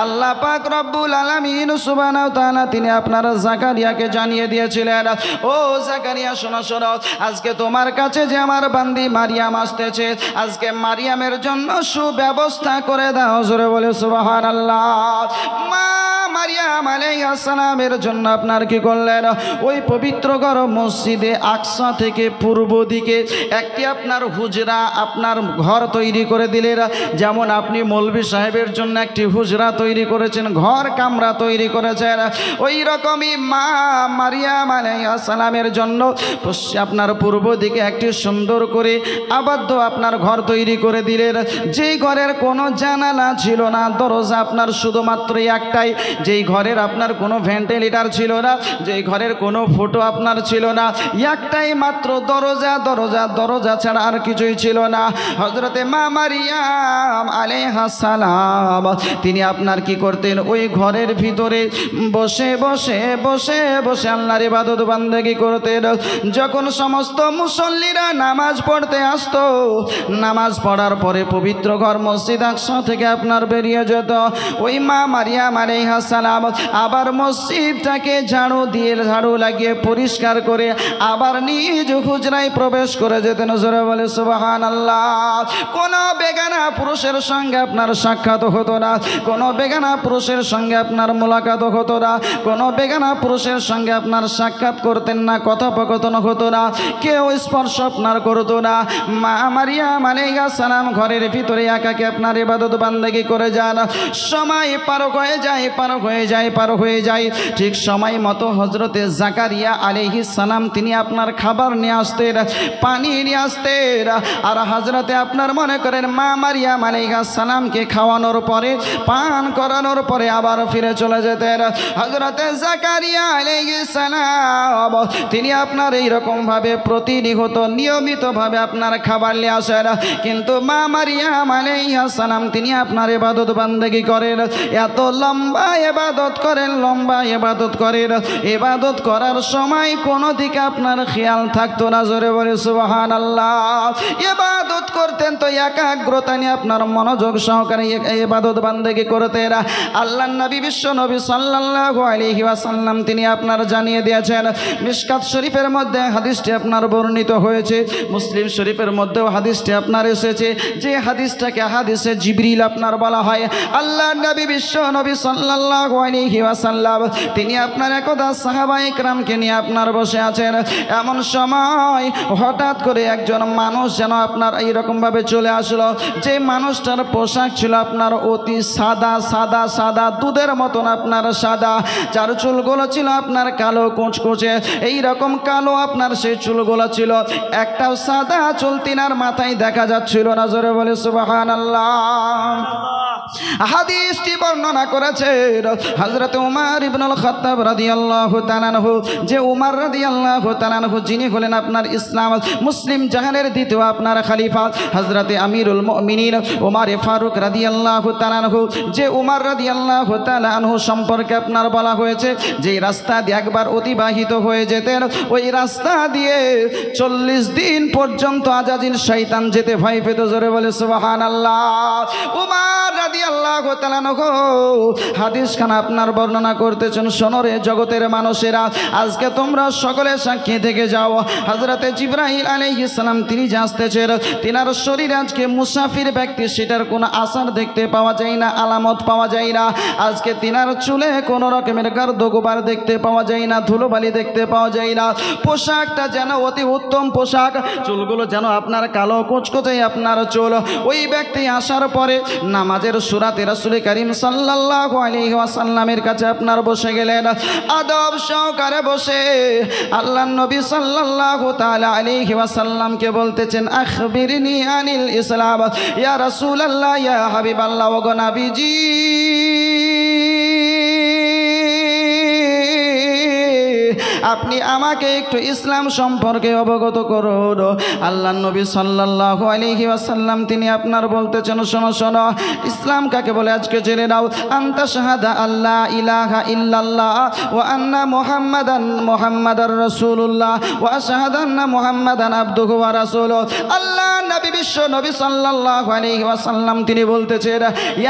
আল্লাহ পাক রব্বুল আলামিন সুবহানাহু ওয়া তাআলা তিনি আপনার জাকারিয়াকে জানিয়ে দিয়েছিলেন, ও জাকারিয়া শোনো শোনো, আজকে তোমার কাছে যে আমার বান্দি মারিয়াম আসতেছে, আজকে মারিয়ামের জন্য সুব্যবস্থা করে দাও। জোরে বলে সুবহানাল্লাহ। মা মারিয়াম আলাইহিস সালামের জন্য আপনার কি করলেন, ওই পবিত্র ঘর মসজিদে আকসা থেকে পূর্ব দিকে একটি আপনার হুজরা আপনার ঘর তৈরি করে দিলেন। যেমন আপনি মৌলভী সাহেবের জন্য একটি হুজরা তৈরি করেছেন, ঘর কামরা তৈরি করেছেন, ওই রকমই মা মারিয়াম আলাইহিস সালামের জন্য আপনার পূর্ব দিকে একটি সুন্দর করে আবদ্ধ আপনার ঘর তৈরি করে দিলেন, যেই ঘরের কোনো জানালা ছিল না, দরজা আপনার শুধুমাত্র একটাই, যেই ঘরের আপনার কোনো ভেন্টিলেটর ছিল না, যেই ঘরের কোনো ফুটো আপনার ছিল না, একটাই মাত্র দরজা, দরজা দরজা ছাড়া আর কিছুই ছিল না। হযরতে মা মারিয়াম আলাইহিস সালাম তিনি আপনার কি করতেন, ওই ঘরের ভিতরে বসে বসে বসে বসে আল্লাহর ইবাদত বান্দেগি করতেন। যখন সমস্ত মুসল্লিরা নামাজ পড়তে আসতো, নামাজ পড়ার পরে পবিত্র ঘর মসজিদ আকসা থেকে আপনার বেরিয়ে যেত, ওই মা মারিয়াম আলাইহিস সালাম আবার মসজিদটাকে ঝাড়ু দিয়ে ঝাড়ু লাগিয়ে পরিষ্কার করে আবার নিজ হুজরায় প্রবেশ করে যেতেন। জোরে বলে সুবহানাল্লাহ। কোনো বেগানা পুরুষের সঙ্গে আপনার সাক্ষাৎ হতো না, কোনো বেগানা পুরুষের সঙ্গে আপনার মোলাকাত হতো না, কোনো বেগানা পুরুষের সঙ্গে আপনার সাক্ষাৎ করতেন না, কথোপকথন হতো না, কেউ স্পর্শ আপনার করতো না। মা মারিয়াম আলাইহিস সালাম ঘরের ভিতরে একাকে আপনার ইবাদত বান্দেগি করে যান। সময় পার হয়ে যায়, পার হয়ে যায়, পার হয়ে যায়। ঠিক সময় মতো হযরতে জাকারিয়া আলাইহিস সালাম তিনি আপনার খাবার নিয়ে আসতেন, পানি নিয়ে আসতেন, আর হযরতে আপনার মনে করেন মা মারিয়াম আলাইহিস সালামকে খাওয়ানোর পরে পান করানোর পরে আবার ফিরে চলে যেতেন। হযরতে জাকারিয়া আলাইহিস সালাম তিনি আপনার এইরকম ভাবে প্রতিনিয়ত নিয়মিতভাবে আপনার খাবার নিয়ে আসেন, কিন্তু মা মারিয়াম আলাইহিস সালাম তিনি আপনার ইবাদত বান্দেগি করেন, এত লম্বা ইবাদত করেন, লম্বা ইবাদত করেন, ইবাদত করার সময় কোনো দিকে আপনার খেয়াল থাকতো না। জোরে বলে সুবহানাল্লাহ। ইবাদত করতেন তো একাগ্রতা নিয়ে আপনার মনোযোগ সহকারে ইবাদত বান্দেগি করতেন। আল্লাহর নবী বিশ্ব নবী সাল্লাল্লাহু আলাইহি ওয়াসাল্লাম তিনি আপনার জানিয়ে দিয়েছেন, মিশকাত শরীফের মধ্যে হাদিসটি আপনার বর্ণিত হয়েছে, মুসলিম শরীফের মধ্যেও হাদিসটি আপনার এসেছে, যে হাদিসটাকে হাদিসে জিবরিল আপনার বলা হয়। আল্লাহর নবী বিশ্ব নবী সাল্লাল্লাহু আলাইহি ওয়াসাল্লাম তিনি আপনার একদা সাহাবায়ে কেরামকে নিয়ে আপনার বসে আছেন, এমন সময় হঠাৎ করে একজন মানুষ যেন আপনার এইরকম ভাবে চলে আসলো, যে মানুষটার পোশাক ছিল আপনার অতি সাদা সাদা সাদা, দুধের মতন আপনার সাদা, যার চুলগুলো ছিল আপনার কালো কুচকুচে, এইরকম কালো আপনার সেই চুলগুলো ছিল, একটাও সাদা চুল তিনার মাথায় দেখা যাচ্ছিল না। জোরে বলে সুবহানাল্লাহ। হাদিসটি বর্ণনা করেছেন হযরত উমর ইবনুল খাত্তাব রাদিয়াল্লাহু তাআলা আনহু, যে উমর রাদিয়াল্লাহু তাআলা আনহু যিনি হলেন আপনার ইসলাম মুসলিম জাহানের দ্বিতীয় আপনার খলিফা, হযরত আমিরুল মুমিনিন উমর ফারুক রাদিয়াল্লাহু তাআলা আনহু, যে উমর রাদিয়াল্লাহু তাআলা আনহু সম্পর্কে আপনার বলা হয়েছে যে রাস্তা দিয়ে একবার অতিবাহিত হয়ে যেতেন, ওই রাস্তা দিয়ে 40 দিন পর্যন্ত আজাজিল শয়তান যেতে ভয় পেত। জোরে বলে সুবহানাল্লাহ। উমর রাদিয়াল্লাহু তাআলা আনহু হাদিসখানা আপনার বর্ণনা করতেছেন, শোনরে জগতের মানুষেরা, আজকে তোমরা সকলে সাক্ষী থেকে যাও, হযরতে জিবরাইল আলাইহিস সালাম তিনি যে আসতেছেন, তিনার শরীরে আজকে মুসাফির ব্যক্তি সেটার কোনো আসার দেখতে পাওয়া যায় না, আলামত পাওয়া যায় না। আজকে তিনার চুলে কোনো রকমের গার্দ গোবার দেখতে পাওয়া যায় না, ধুলোবালি দেখতে পাওয়া যায় না, পোশাকটা যেন অতি উত্তম পোশাক, চুলগুলো যেন আপনার কালো কুচকুচে আপনার চুল। ওই ব্যক্তি আসার পরে নামাজের সুরাতে রাসূল করিম সাল্লাল্লাহু আলাইহি ওয়াসাল্লামের কাছে আপনার বসে গেলেন, আদব সহকারে বসে আল্লাহর নবী সাল্লাল্লাহু তাআলা আলাইহি ওয়াসাল্লামকে বলতেছেন, আখবিরনি আনিল ইসলাম ইয়া রাসূলুল্লাহ ইয়া হাবিবাল্লাহ, ওগো নবীজি আপনি আমাকে একটু ইসলাম সম্পর্কে অবগত করুন। আল্লাহ নবী সাল্লাল্লাহু আলাইহি ওয়াসাল্লাম তিনি আপনার বলতেছেন, শোনো শোনো, ইসলাম কাকে বলে আজকে জেনে নাও। আনতা শাহাদা আল্লাহ ইলাহা ইল্লাল্লাহ ওয়া আন্না মুহাম্মাদার রাসূলুল্লাহ ওয়া আশহাদু আন্না মুহাম্মাদান আবদুহু ওয়া রাসূলুহু। আল্লাহ নবী বিশ্ব নবী সাল্লাল্লাহু আলাইহি ওয়াসাল্লাম তিনি বলতেছেন,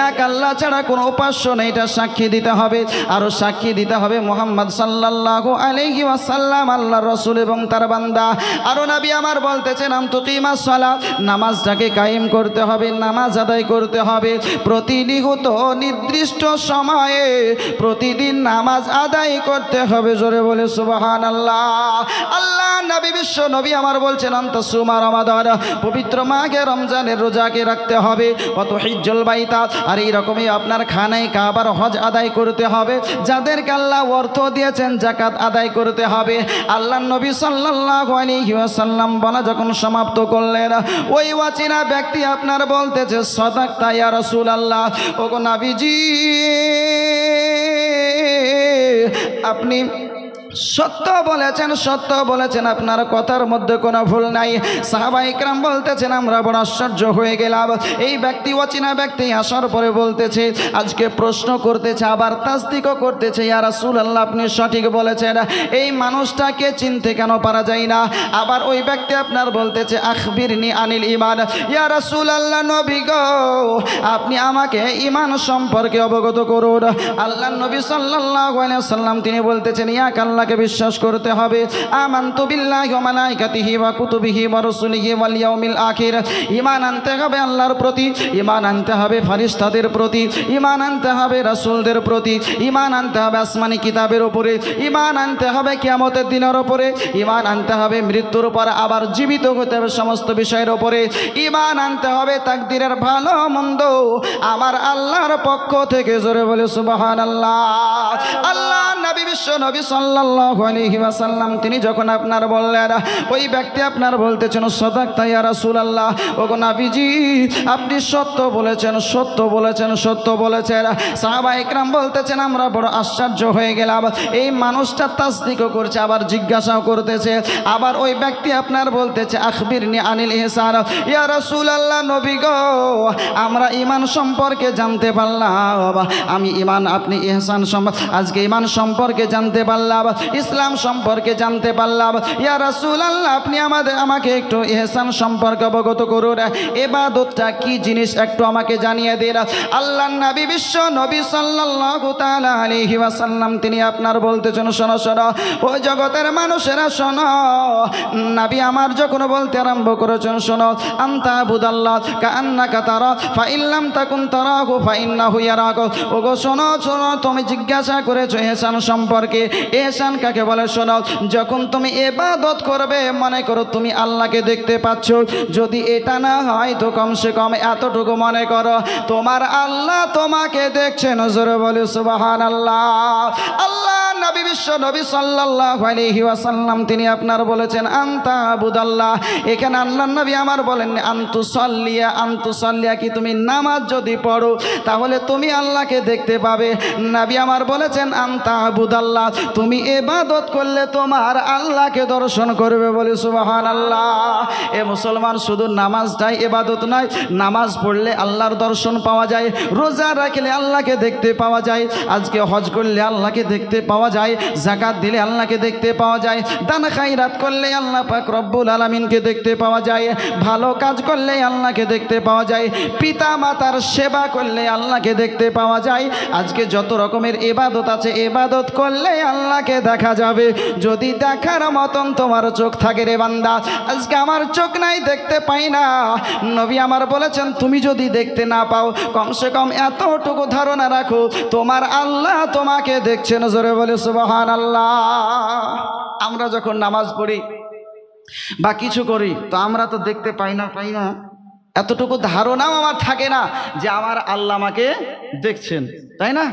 এক আল্লাহ ছাড়া কোনো উপাস্য নেই, এটা সাক্ষী দিতে হবে। আরো সাক্ষী দিতে হবে মুহাম্মদ সাল্লাল্লাহু আলাইহি ওয়াসাল্লাম আল্লাহর রাসূল এবং তার বান্দা। আরো নবী আমার বলতেছেন, আনতুকিমাস সালাত, নামাজটাকে কায়েম করতে হবে, নামাজ আদায় করতে হবে প্রতিনিয়ত নির্দিষ্ট সময়ে, প্রতিদিন নামাজ আদায় করতে হবে। জোরে বলে সুবহানাল্লাহ। আল্লাহ নবী বিশ্ব নবী আমার বলছেন, আনতাসুমা রমাদান, পবিত্র মাহে রমজানের রোজাকে রাখতে হবে। অত হিজ্জুল বাইতা, আর এইরকমই আপনার খানায় কাবার হজ আদায় করতে হবে। যাদেরকে আল্লাহ অর্থ দিয়েছেন যাকাত আদায় করতে হবে। আল্লাহ নবী সাল্লাল্লাহু আলাইহি ওয়াসাল্লাম বলা যখন সমাপ্ত করলেন, ওই অচেনা ব্যক্তি আপনার বলতেছে, সাদাকতা ইয়া রাসূলুল্লাহ, ওগো নবীজি আপনি সত্য বলেছেন, সত্য বলেছেন, আপনার কথার মধ্যে কোনো ভুল নাই। সাহাবা ইকরাম বলতেছেন, আমরা বড় আশ্চর্য হয়ে গেলাম। এই ব্যক্তি অচেনা ব্যক্তি আসার পরে বলতেছে, আজকে প্রশ্ন করতেছে, আবার তাসদিকও করতেছে, ইয়া রাসূলুল্লাহ আপনি সঠিক বলেছেন, এই মানুষটাকে চিনতে কেন পারা যায় না? আবার ওই ব্যক্তি আপনার বলতেছে, আখবিরনি আনিল ঈমান, ইয়া রাসূলুল্লাহ নবী গো আপনি আমাকে ঈমান সম্পর্কে অবগত করুন। আল্লাহ নবী সাল্লাল্লাহু আলাইহি ওয়াসাল্লাম তিনি বলতেছেন, ইয়া আল্লাহকে বিশ্বাস করতে হবে। আমানতু বিল্লাহি ওয়া মালাইকাতিহি ওয়া কুতুবিহি ওয়া রাসূলিহি ওয়াল ইয়াউমিল আখির, ঈমান আনতে হবে আল্লাহর প্রতি, ঈমান আনতে হবে ফেরেশতাদের প্রতি, ঈমান আনতে হবে রাসূলদের প্রতি, ঈমান আনতে হবে আসমানি কিতাবের উপরে, ঈমান আনতে হবে কিয়ামতের দিনের উপরে, ঈমান আনতে হবে মৃত্যুর পর আবার জীবিত হতে হবে সমস্ত বিষয়ের উপরে, ঈমান আনতে হবে তাকদীরের ভালো মন্দ আমার আল্লাহর পক্ষ থেকে। জোরে বলে সুবহানাল্লাহ। আল্লাহ নবী বিশ্ব নবী সাল্লাল্লাহু আলাইহি ওয়াসাল্লাম তিনি যখন আপনার বললেন, ওই ব্যক্তি আপনার বলতেছেন, সাদাকতা ইয়া রাসূলুল্লাহ, ওগো নবীজি আপনি সত্য বলেছেন, সত্য বলেছেন, সত্য বলেছেন। সাহাবা ইকরাম বলতেছেন, আমরা বড় আশ্চর্য হয়ে গেলাম। এই মানুষটা তাসদিকও করছে, আবার জিজ্ঞাসাও করতেছে। আবার ওই ব্যক্তি আপনার বলতেছে, আখবিরনি আনিল ইহসান, ইয়া রাসূলুল্লাহ নবী গো আমরা ঈমান সম্পর্কে জানতে পারলাম, আমি ঈমান আপনি ইহসান সম্পর্কে, আজকে ঈমান সম্পর্কে জানতে পারলাম, ইসলাম সম্পর্কে জানতে পারলাম। ইয়া রাসূলুল্লাহ আপনি আমাকে একটু ইহসান সম্পর্কে অবগত করুন, ইবাদতটা কি জিনিস একটু আমাকে জানিয়ে দিন। আল্লাহর নবী বিশ্ব নবী সাল্লাল্লাহু তাআলা আলাইহি ওয়াসাল্লাম তিনি আপনার বলতেছেন, শোনো শোনো ওই জগতের মানুষেরা শোনো, নবী আমার যখন বলতে আরম্ভ করেছেন, শোনো, আনতা বুদাল্লাহ কাআন্নাকা তারা ফাইল্লাম তাকুন তারাহু ফাইন্নাহু ইয়ারাকা। ওগো শোনো শোনো, তুমি জিজ্ঞাসা করেছো ইহসান সম্পর্কে, ইহসান কাকে বলে? শোনো, যখন তুমি ইবাদত করবে মনে করো তুমি আল্লাহকে দেখতে পাচ্ছ, যদি এটা না হয় তো কমসে কম এতটুকু মনে করো তোমার আল্লাহ তোমাকে দেখছেন। জোরে বলে সুবহানাল্লাহ। আল্লাহ নবী বিশ্ব নবী সাল্লাল্লাহু আলাইহি ওয়াসাল্লাম তিনি আপনার বলেছেন, আনতা আবুদাল্লাহ, এখানে আল্লাহ নবী আমার বলেন আনতুসাল্লিয়া কি তুমি নামাজ যদি পড়ো তাহলে তুমি আল্লাহকে দেখতে পাবে। নবী আমার বলেছেন, আনতা আবুদাল্লাহ, তুমি ইবাদত করলে তোমার আল্লাহকে দর্শন করবে। বলে সুবহানাল্লাহ। এ মুসলমান, শুধু নামাজটাই ইবাদত নয়, নামাজ পড়লে আল্লাহর দর্শন পাওয়া যায়, রোজা রাখলে আল্লাহকে দেখতে পাওয়া যায়, আজকে হজ করলে আল্লাহকে দেখতে পাওয়া যায়, যাকাত দিলে আল্লাহকে দেখতে পাওয়া যায়, দান খায়রাত করলে আল্লাহ পাক রব্বুল আলামিনকে দেখতে পাওয়া যায়, ভালো কাজ করলে আল্লাহকে দেখতে পাওয়া যায়, পিতা মাতার সেবা করলে আল্লাহকে দেখতে পাওয়া যায়। আজকে যত রকমের ইবাদত আছে, ইবাদত করলে আল্লাহকে দেখা যাবে, যদি দেখার মতন তোমার চোখ থাকে রে বান্দা। আজকে আমার চোখ নাই, দেখতে পাই না। নবী আমার বলেছেন, তুমি যদি দেখতে না পাও কমসে কম এতটুকু ধারণা রাখো তোমার আল্লাহ তোমাকে দেখছেন। জোরে বলে সুবহানাল্লাহ। আমরা যখন নামাজ পড়ি বা কিছু করি তো আমরা তো দেখতে পাই না, এতটুকু ধারণাও আমার থাকে না যে আমার আল্লাহ আমাকে দেখছেন, তাই না?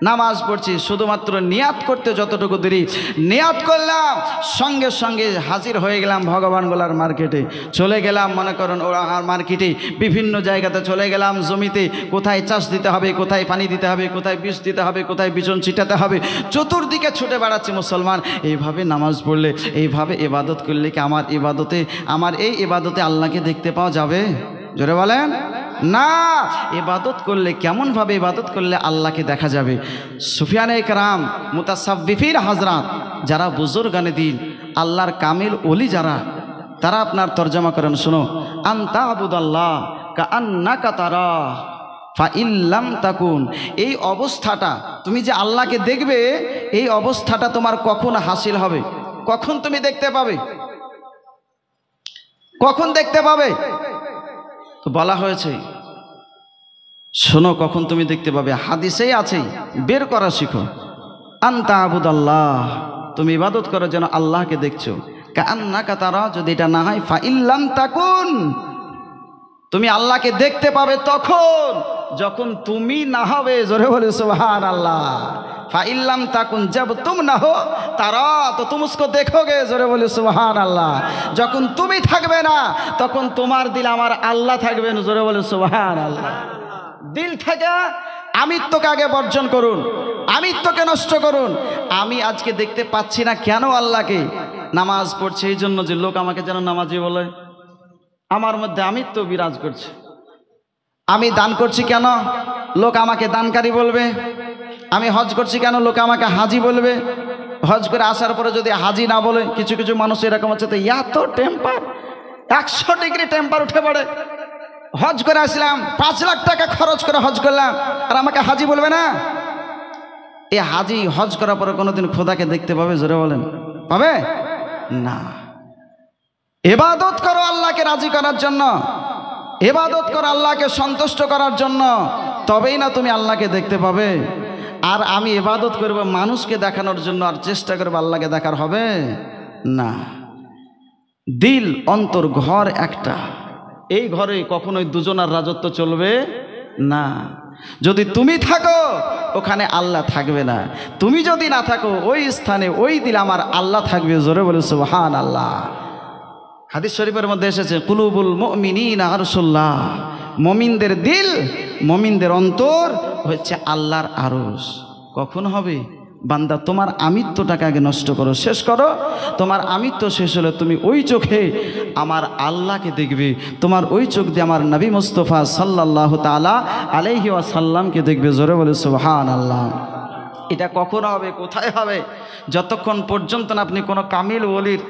নামাজ পড়ছি, শুধুমাত্র নিয়াত করতে যতটুকু দেরি, নিয়াত করলাম সঙ্গে সঙ্গে হাজির হয়ে গেলাম ভগবানগোলার মার্কেটে, চলে গেলাম মনে করুন ওরা মার্কেটে বিভিন্ন জায়গাতে চলে গেলাম, জমিতে কোথায় চাষ দিতে হবে, কোথায় পানি দিতে হবে, কোথায় বীজ দিতে হবে, কোথায় বিচন ছিটাতে হবে, চতুর্দিকে ছুটে বেড়াচ্ছি মুসলমান। এইভাবে নামাজ পড়লে, এইভাবে ইবাদত করলে কি আমার এই ইবাদতে আল্লাহকে দেখতে পাওয়া যাবে? জোরে বলেন না। ইবাদত করলে কেমনভাবে ইবাদত করলে আল্লাহকে দেখা যাবে? সুফিয়ানে কেরাম, মুতাসাব্বিফির হাজরাত, যারা বুজুর্গানে দিন, আল্লাহর কামিল ওলি যারা, তারা আপনার তর্জমা করেন, শোনো, আনতা আবুদাল্লাহ কাআন্নাকা তারা ফাইল্লাম তাকুন। এই অবস্থাটা, তুমি যে আল্লাহকে দেখবে, এই অবস্থাটা তোমার কখন হাসিল হবে? কখন তুমি দেখতে পাবে? কখন দেখতে পাবে? তো বলা হয়েছে, শোনো কখন তুমি দেখতে পাবে, হাদিসেই আছে, বের করা শিখো। আনতা আবুদাল্লাহ, তুমি ইবাদত করো যেন আল্লাহকে দেখছো, কাআন্নাকা তারা, যদি এটা না হয় ফাইল্লাম তাকুন, তুমি আল্লাহকে দেখতে পাবে তখন যখন তুমি না হবে। জোরে বলে সুবহানাল্লাহ। ফাইল্লাম তাকুন, जब तुम ना हो तारा तो तुम उसको देखोगे। জোরে বলে সুবহানাল্লাহ। যখন তুমি থাকবে না তখন তোমার দিল আমার আল্লাহ থাকবেন। জোরে বলে সুবহানাল্লাহ। দিল থেকে আমিত্বকে আগে বর্জন করুন, আমিত্বকে নষ্ট করুন। আমি আজকে দেখতে পাচ্ছি না কেন আল্লাহকে? নামাজ পড়ছে এই জন্য যে লোক আমাকে যেন নামাজি বলে, আমার মধ্যে আমিত্ব বিরাজ করছে। আমি দান করছি কেন? লোক আমাকে দানকারী বলবে। আমি হজ করছি কেন? লোক আমাকে হাজি বলবে। হজ করে আসার পরে যদি হাজি না বলে, কিছু কিছু মানুষ এরকম হচ্ছে, তো এত টেম্পার, 100 ডিগ্রি টেম্পার উঠে পড়ে। হজ করে আসলাম, 5 লাখ টাকা খরচ করে হজ করলাম, আর আমাকে হাজি বলবে না? এই হাজি হজ করার পরে কোনোদিন খোদাকে দেখতে পাবে? জোরে বলেন, পাবে না। ইবাদত করো আল্লাহকে রাজি করার জন্য, ইবাদত করো আল্লাহকে সন্তুষ্ট করার জন্য, তবেই না তুমি আল্লাহকে দেখতে পাবে। আর আমি ইবাদত করব মানুষকে দেখানোর জন্য, আর চেষ্টা করব আল্লাহকে দেখার, হবে না। দিল অন্তর ঘর একটা, এই ঘরে কখনোই দুজনার রাজত্ব চলবে না। যদি তুমি থাকো ওখানে আল্লাহ থাকবে না, তুমি যদি না থাকো ওই স্থানে ওই দিল আমার আল্লাহ থাকবে। জোরে বলে সুবহানাল্লাহ। হাদিস শরীফের মধ্যে এসেছে, কুলুবুল মুমিনিনা আরশুল্লাহ, মুমিনদের দিল, মুমিনদের অন্তর হচ্ছে আল্লাহর আরশ। কখন হবে? বান্দা তোমার আমিত্বটাকে আগে নষ্ট করো, শেষ করো। তোমার আমিত্ব শেষ হলে তুমি ওই চোখে আমার আল্লাহকে দেখবে, তোমার ওই চোখ দিয়ে আমার নবী মুস্তাফা সাল্লাল্লাহু তাআলা আলাইহি ওয়াসাল্লামকে দেখবে। জোরে বলে সুবহানাল্লাহ। এটা কখন হবে, কোথায় হবে? যতক্ষণ পর্যন্ত না আপনি কোনো কামিল ওলির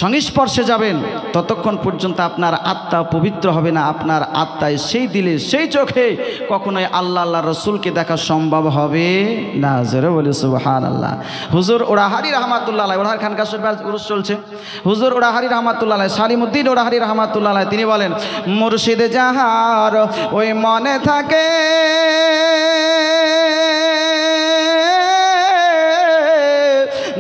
সংস্পর্শে যাবেন ততক্ষণ পর্যন্ত আপনার আত্মা পবিত্র হবে না। আপনার আত্মায়, সেই দিলে, সেই চোখে কখনোই আল্লাহ আল্লাহ রসুলকে দেখা সম্ভব হবে না। জোরে বলে সুবহানাল্লাহ। হুজুর ওরাহারি রহমাতুল্লাহ আলাইহি, ওরাহার খানকা শরীফের উরুস চলছে, হুজুর ওরাহারি রহমাতুল্লাহ আলাইহি, সালিমউদ্দিন ওরাহারি রহমাতুল্লাহ আলাইহি, তিনি বলেন, মুর্শিদ যাহার ওই মনে থাকে,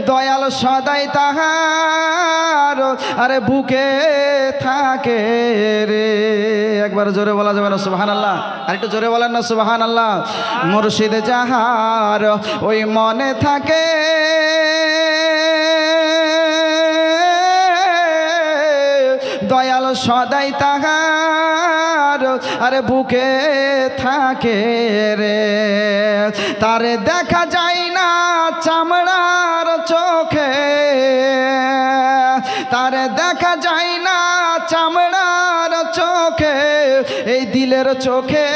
দয়াল সদাই তাহার আরে বুকে থাকে রে। একবার জোরে বলা যাবে না সুবহানাল্লাহ? আর একটু জোরে বলেন না সুবহানাল্লাহ। মুর্শিদ যাহার ওই মনে থাকে, দয়াল সদাই তাহার আরে বুকে থাকে রে। তারে দেখা যায় না চামড়ার চোখে, তারে দেখা যায় না চামড়ার চোখে, এই দিলের চোখে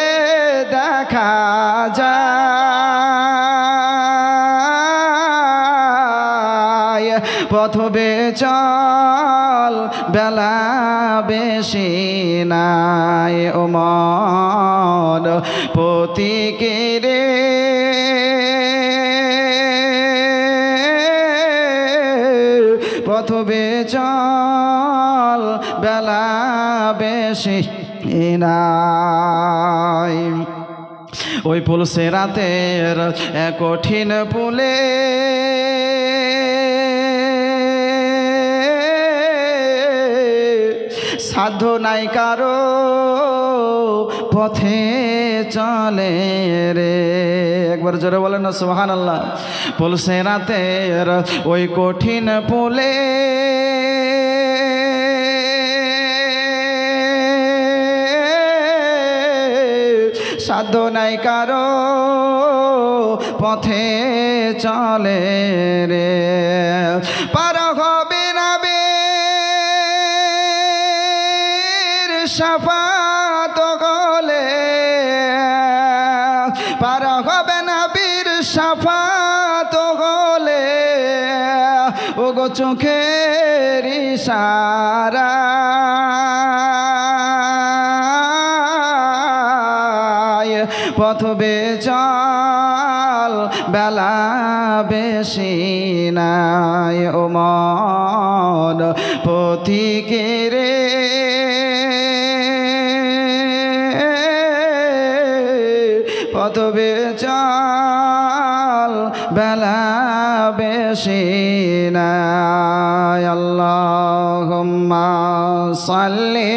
দেখা যায়। পথ বেচল বেলা বেশি নাই, ও মন পতিকে পথ বেচল বেলা বেশি নাই। ওই পুলসে রাতের কঠিন পুলে সাধ্য নাই কারো পথে চলে রে। একবার জোরে বলেন না সুবহানাল্লাহ। পুলসিরাতের ওই কঠিন পুলে সাধ্য নাই কারো পথে চলে রে, পার হবে না বীর শাফাত গলে, পার হবে না বীর শাফাত গলে, ও গো চোখের ইশারা পথ বেচল বেলা বেশি নাই, ও মন পথিকে রে পথ বেচল বেলা বেশি নাই। আল্লাহুম্মা সাল্লি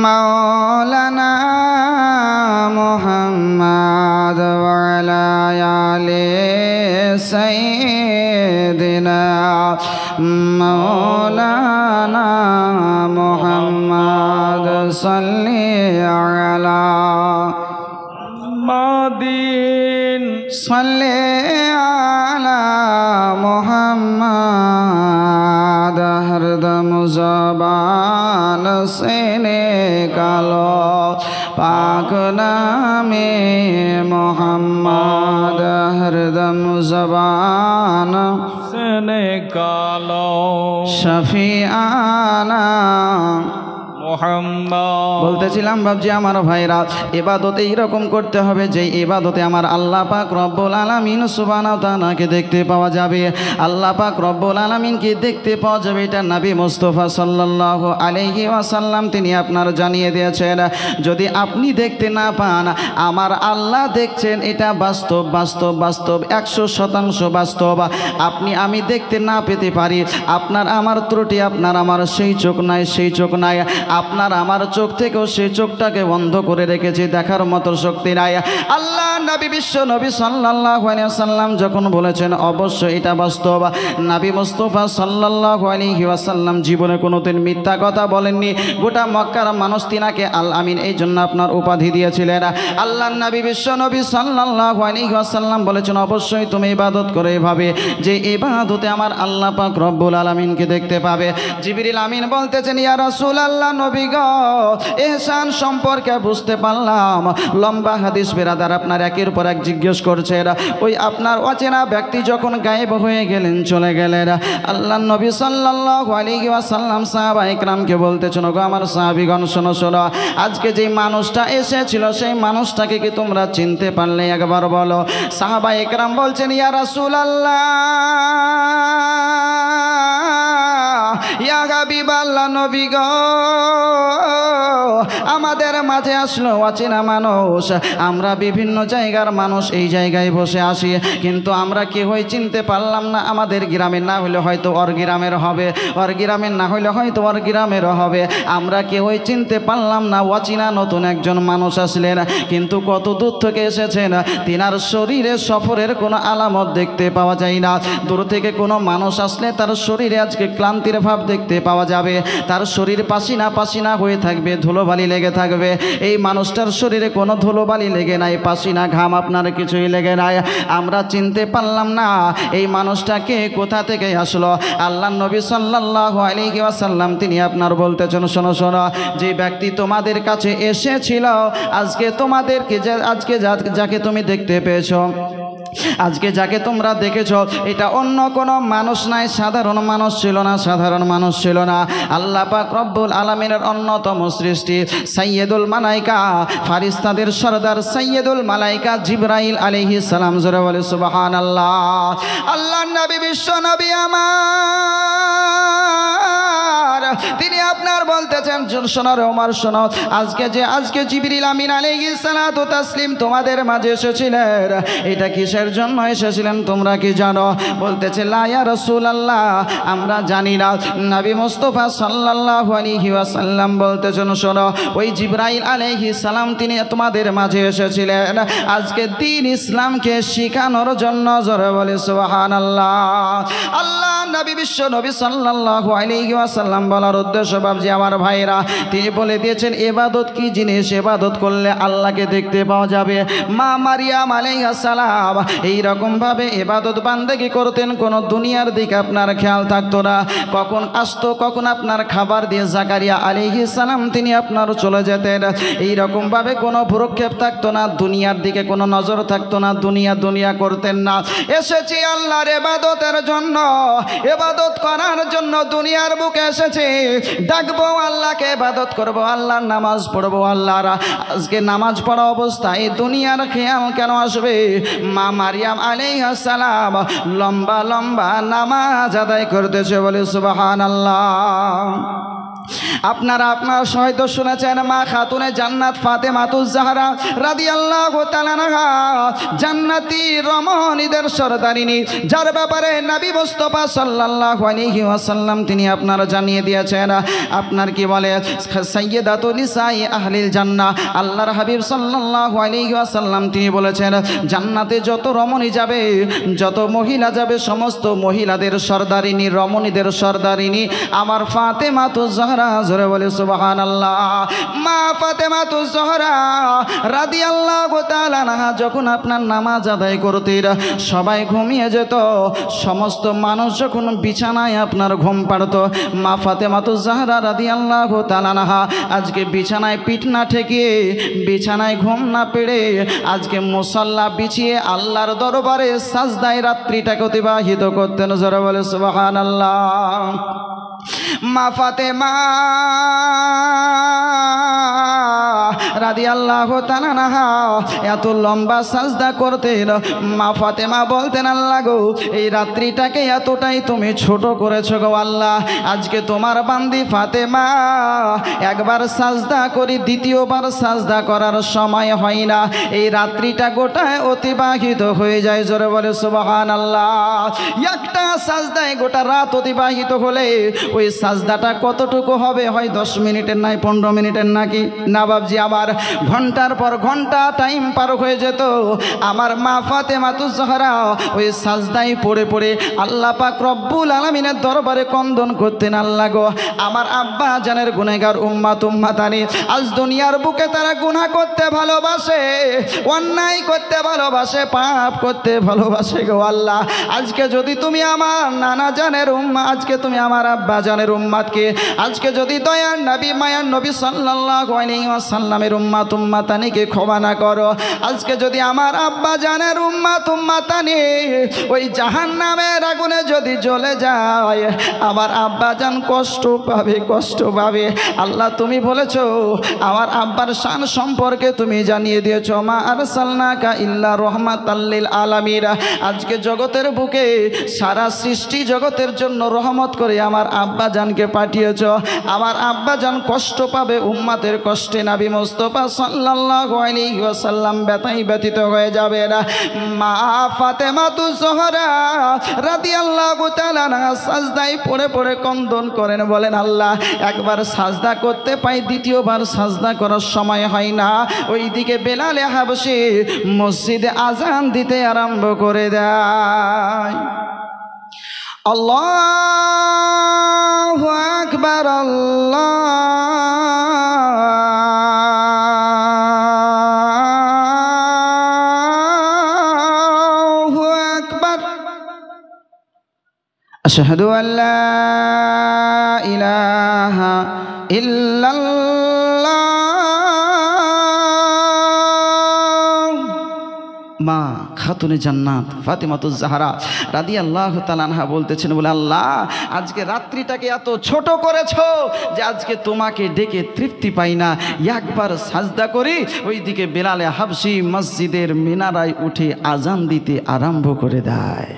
মাওলানা মুহাম্মদ ওয়া আলা আলি সাইয়্যিদিনা মাওলানা মুহাম্মদ সাল্লি আলা মাদিন সাল্লি আলা মুহাম্মদ হরদম জবান से निकालो पाक नामे मोहम्मद हरदम ज़बान से निकालो शफीआना বলতেছিলাম বাবজি আমার ভাইরা, ইবাদত এইরকম করতে হবে যে ইবাদতে আমার আল্লাহ পাক রব্বুল আলামিন সুবহানাহু ওয়া তাআলাকে দেখতে পাওয়া যাবে। আল্লাহ পাক রব্বুল আলামিনকে দেখতে পাওয়া যাবে, এটা নবী মুস্তাফা সাল্লাল্লাহু আলাইহি ওয়াসাল্লাম তিনি আপনার জানিয়ে দিয়েছেন। যদি আপনি দেখতে না পান, আমার আল্লাহ দেখছেন, এটা বাস্তব বাস্তব বাস্তব 100% বাস্তব। আপনি আমি দেখতে না পেতে পারি, আপনার আমার ত্রুটি, আপনার আমার সেই চোখ নাই সেই চোখ নাই, আপনার আমার চোখ থেকেও সেই চোখটাকে বন্ধ করে রেখেছি, দেখার মতো শক্তি নাই। আল্লাহ নবী বিশ্ব নবী সাল্লাল্লাহু আলাইহি ওয়াসাল্লাম যখন বলেছেন অবশ্যই এটা বাস্তব। নবী মুস্তাফা সাল্লাল্লাহু আলাইহি ওয়াসাল্লাম জীবনে কোনোদিন মিথ্যা কথা বলেননি। গোটা মক্কার মানুষ তিনাকে আল আমিন এই জন্য আপনার উপাধি দিয়েছিলেন। আল্লাহ নবী বিশ্ব নবী সাল্লাল্লাহু আলাইহি ওয়াসাল্লাম বলেছেন অবশ্যই তুমি ইবাদত করে এভাবে যে ইবাদতে আমার আল্লাহ পাক রব্বুল আলামিনকে দেখতে পাবে। জিবরিল আমিন বলতেছেন ইয়া রাসূলুল্লাহ নবী গো, ইহসান সম্পর্কে বুঝতে পারলাম। লম্বা হাদিস বেরাদার আপনার একের পর এক জিজ্ঞেস করছেন। ওই আপনার অচেনা ব্যক্তি যখন গায়েব হয়ে গেলেন, চলে গেলেন, আল্লাহ নবী সাল্লাল্লাহু আলাইহি ওয়াসাল্লাম সাহাবা ইকরামকে বলতেছেন গো আমার সাহাবীগণ শোনো শোনো, আজকে যে মানুষটা এসেছিল সেই মানুষটাকে কি তোমরা চিনতে পারলে একবার বলো। সাহাবা ইকরাম বলছেন ইয়া রাসূলুল্লাহ ইয়া হাবিবাল্লাহ নবী গো, আমাদের মাঝে আসলো অচেনা মানুষ, আমরা বিভিন্ন জায়গার মানুষ, এই জায়গায় বসে আসি, কিন্তু আমরা কেউই চিনতে পারলাম না। আমাদের গ্রামের না হলে হয়তো ওর গ্রামের হবে, ওর গ্রামের না হলে হয়তো ওর গ্রামের হবে, আমরা কেউই চিনতে পারলাম না। অচেনা নতুন একজন মানুষ আসলেন, কিন্তু কত দূর থেকে এসেছেন, তিনার শরীরে সফরের কোনো আলামত দেখতে পাওয়া যায় না। দূর থেকে কোনো মানুষ আসলে তার শরীরে আজকে ক্লান্তির ভাব দেখতে পাওয়া যাবে, তার শরীর পাসিনা পাসিনা হয়ে থাকবে, ধুলোবালি লেগে থাকবে। এই মানুষটার শরীরে কোনো ধুলোবালি লেগে নাই, পাসিনা ঘাম আপনার কিছুই লেগে নাই। আমরা চিনতে পারলাম না এই মানুষটাকে কোথা থেকে আসলো। আল্লাহ নবী সাল্লাল্লাহু আলাইহি ওয়াসাল্লাম তিনি আপনার বলতেছেন শোনো শোনো, যে ব্যক্তি তোমাদের কাছে এসেছিল আজকে তোমাদেরকে আজকে যাকে তুমি দেখতে পেয়েছো, আজকে যাকে তোমরা দেখেছো, এটা অন্য কোনো মানুষ নাই, সাধারণ মানুষ ছিল না, সাধারণ মানুষ ছিল না। আল্লাহ পাক রব্বুল আলামিনের অন্যতম সৃষ্টি সাইয়্যিদুল মালাইকা, ফারিস্তাদের সরদার সাইয়্যিদুল মালাইকা জিবরাইল আলাইহিস সালাম। জোরে বলে সুবহানাল্লাহ। আল্লাহর নবী বিশ্ব নবী আমার তিনি আপনার বলতেছেন, শোনো রে ওমর শোনো, আজকে জিবরিল আমিন আলাইহিস সালাতু তাসলিম তোমাদের মাঝে এসেছিলেন, এটা কিসের জন্য এসেছিলেন তোমরা কি জানো? বলতেছে লা ইয়া রাসূলুল্লাহ, আমরা জানি না। নবী মুস্তাফা সাল্লাল্লাহু আলাইহি ওয়াসাল্লাম বলতেছেন, শোনো, ওই জিবরাইল আলাইহিস সালাম তিনি তোমাদের মাঝে এসেছিলেন আজকে দ্বীন ইসলামকে শেখানোর জন্য। জোরে বলে সুবহানাল্লাহ। আল্লাহ নবী বিশ্ব নবী সাল্লাল্লাহু আলাইহি ওয়াসাল্লাম বলার উদ্দেশ্য বাবজি আমার ভাইরা, তিনি বলে দিয়েছেন ইবাদত কি জিনিস, ইবাদত করলে আল্লাহকে দেখতে পাওয়া যাবে। মা মারিয়াম আলাইহিস সালাম এই রকম ভাবে ইবাদত বান্দেগি করতেন, কোন দুনিয়ার দিকে আপনার খেয়াল থাকতো না, কখন আসতো কখন আপনার খাবার দিয়ে জাকারিয়া আলাইহিস সালাম তিনি আপনার চলে যেতেন, এই রকম ভাবে কোনো ভ্রুক্ষেপ থাকতো না, দুনিয়ার দিকে কোনো নজর থাকতো না, দুনিয়া করতেন না। এসেছি আল্লাহর ইবাদতের জন্য, ইবাদত করার জন্য দুনিয়ার বুকে এসেছি, ডাকবো আল্লাহকে, ইবাদত করবো, আল্লাহর নামাজ পড়বো। আল্লাহর আজকে নামাজ পড়া অবস্থায় দুনিয়ার খেয়াল কেন আসবে? মা মারিয়াম আলাইহিস সালাম লম্বা লম্বা নামাজ আদায় করতেছে, বলে সুবহানাল্লাহ। আপনারা হয়তো শুনেছেন মা খাতুনে জান্নাত ফাতেমাতুজ জাহরা রাদিয়াল্লাহু তাআলা আনহা জান্নাতি রমণীদের সরদারিনী, যার ব্যাপারে নবী মুস্তাফা সাল্লাল্লাহু আলাইহি ওয়াসাল্লাম তিনি আপনারা জানিয়ে দিয়েছেন, আপনার কি বলে সাইয়্যিদাতু নিসাই আহলিল জান্নাহ। আল্লাহর হাবিব সাল্লাল্লাহু আলাইহি ওয়াসাল্লাম তিনি বলেছেন, জান্নাতে যত রমণী যাবে, যত মহিলা যাবে, সমস্ত মহিলাদের সরদারিনী, রমণীদের সরদারিনী আমার ফাতেমাতুজ জাহরা। জোরে বলে সুবহানাল্লাহ। মা ফাতেমাতুজ জাহরা রাদিয়াল্লাহু তাআলা আনহা যখন আপনার নামাজ আদায় করতেন সবাই ঘুমিয়ে যেত, সমস্ত মানুষ যখন বিছানায় আপনার ঘুম পাড়ত, মা ফাতেমাতুজ জাহরা রাদিয়াল্লাহু তাআলা আনহা আজকে বিছানায় পিঠ না ঠেকিয়ে, বিছানায় ঘুম না পেড়ে আজকে মুসাল্লা বিছিয়ে আল্লাহর দরবারে সাজদায় রাত্রিটাকে অতিবাহিত করতেন। জোরে বলে সুবহানাল্লাহ। মা ফাতেমা রাদিয়াল্লাহু তাআলা আনহা এত লম্বা সাজদা করতেন, মা ফাতেমা বলতেন, আল্লাহ গো এই রাত্রিটাকে এতটাই তুমি ছোট করেছো গো আল্লাহ, আজকে তোমার বান্দি ফাতেমা একবার সাজদা করি, দ্বিতীয়বার সাজদা করার সময় হয় না, এই রাত্রিটা গোটায় অতিবাহিত হয়ে যায়। জোরে বলে সুবহানাল্লাহ। একটা সাজদায় গোটা রাত অতিবাহিত হলে ওই সাজদাটা কতটুকু হবে? হয় 10 মিনিটের, নাই 15 মিনিটের, নাকি না বাবজি আমার ঘন্টার পর ঘন্টা টাইম পার হয়ে যেত। আমার মা ফাতেমাতুজ জাহরা ওই সাজদায় পড়ে পড়ে আল্লাহ পাক রব্বুল আলামিনের দরবারে কন্দন করতেন, আল্লাহ গো আমার আব্বা জানের গুনাহগার উম্মাতানি আজ দুনিয়ার বুকে তারা গুনাহ করতে ভালোবাসে, অন্যায় করতে ভালোবাসে, পাপ করতে ভালোবাসে গো আল্লাহ, আজকে যদি তুমি আমার নানা জানের আজকে তুমি আমার আব্বা জানের উম্মাতকে আজকে যদি দয়ার নবী মায়ার নবী সাল্লাল্লাহু আলাইহি ওয়াসাল্লামের উম্মাতানিকে ক্ষমা না করো, আজকে যদি আমার আব্বা জানের উম্মাতানি ওই জাহান্নামের আগুনে যদি জ্বলে যায়, আমার আব্বা জান কষ্ট পাবে। আল্লাহ তুমি বলেছো, আমার আব্বার শান সম্পর্কে তুমি জানিয়ে দিয়েছো, মা আরসালনাকা ইল্লা রাহমাতাল লিল আলামিন, আজকে জগতের বুকে সারা সৃষ্টি জগতের জন্য রহমত করে আমার আব্বা জানকে পাঠিয়েছ, আমার আব্বা জান কষ্ট পাবে, উম্মাতের কষ্টে নবী মুস্তাফা সাল্লাল্লাহু আলাইহি ওয়াসাল্লাম ব্যতীত হয়ে যাবে না। মা ফাতেমাতুজ জাহরা রাদিয়াল্লাহু তাআলা আনহা সাজদায় পড়ে পড়ে কন্দন করেন, বলেন আল্লাহ একবার সাজদা করতে পাই, দ্বিতীয়বার সাজদা করার সময় হয় না। ওইদিকে বেলালে হাবশী মসজিদে আজান দিতে আরম্ভ করে দেয়। আল্লাহু আকবার, আল্লাহু আকবার, আশহাদু আল্লা ইলাহা ইল্লাল্লাহ। মা খাতুনে জান্নাত ফাতেমাতুজ জাহরা রাদিয়াল্লাহু তাআলা আনহা বলতেছেন, বলে আল্লাহ আজকে রাত্রিটাকে এত ছোট করেছো যে আজকে তোমাকে ডেকে তৃপ্তি পাই না, একবার সাজদা করি। ওইদিকে বেলালে হাবশী মসজিদের মিনারায় উঠে আজান দিতে আরম্ভ করে দেয়।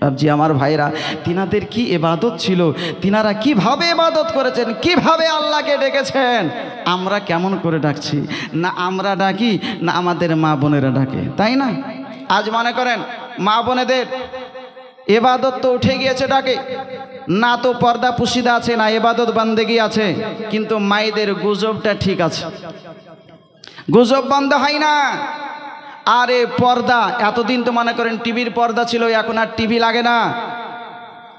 বাবজি আমার ভাইরা, তিনাদের কি ইবাদত ছিল, তিনারা কিভাবে ইবাদত করেছেন, কিভাবে আল্লাহকে ডেকেছেন। আমরা কেমন করে ডাকছি, না আমরা ডাকি না আমাদের মা বোনেরা ডাকে, তাই না? আজ মনে করেন মা বোনেদের ইবাদত তো উঠে গিয়েছে ডাকে, না তো পর্দা পুশিদা আছে, না ইবাদত বান্দেগি আছে, কিন্তু মায়েদের গুজবটা ঠিক আছে, গুজব বন্ধ হয় না। আরে পর্দা, এতদিন তো মনে করেন টিভির পর্দা ছিল, এখন আর টিভি লাগে না,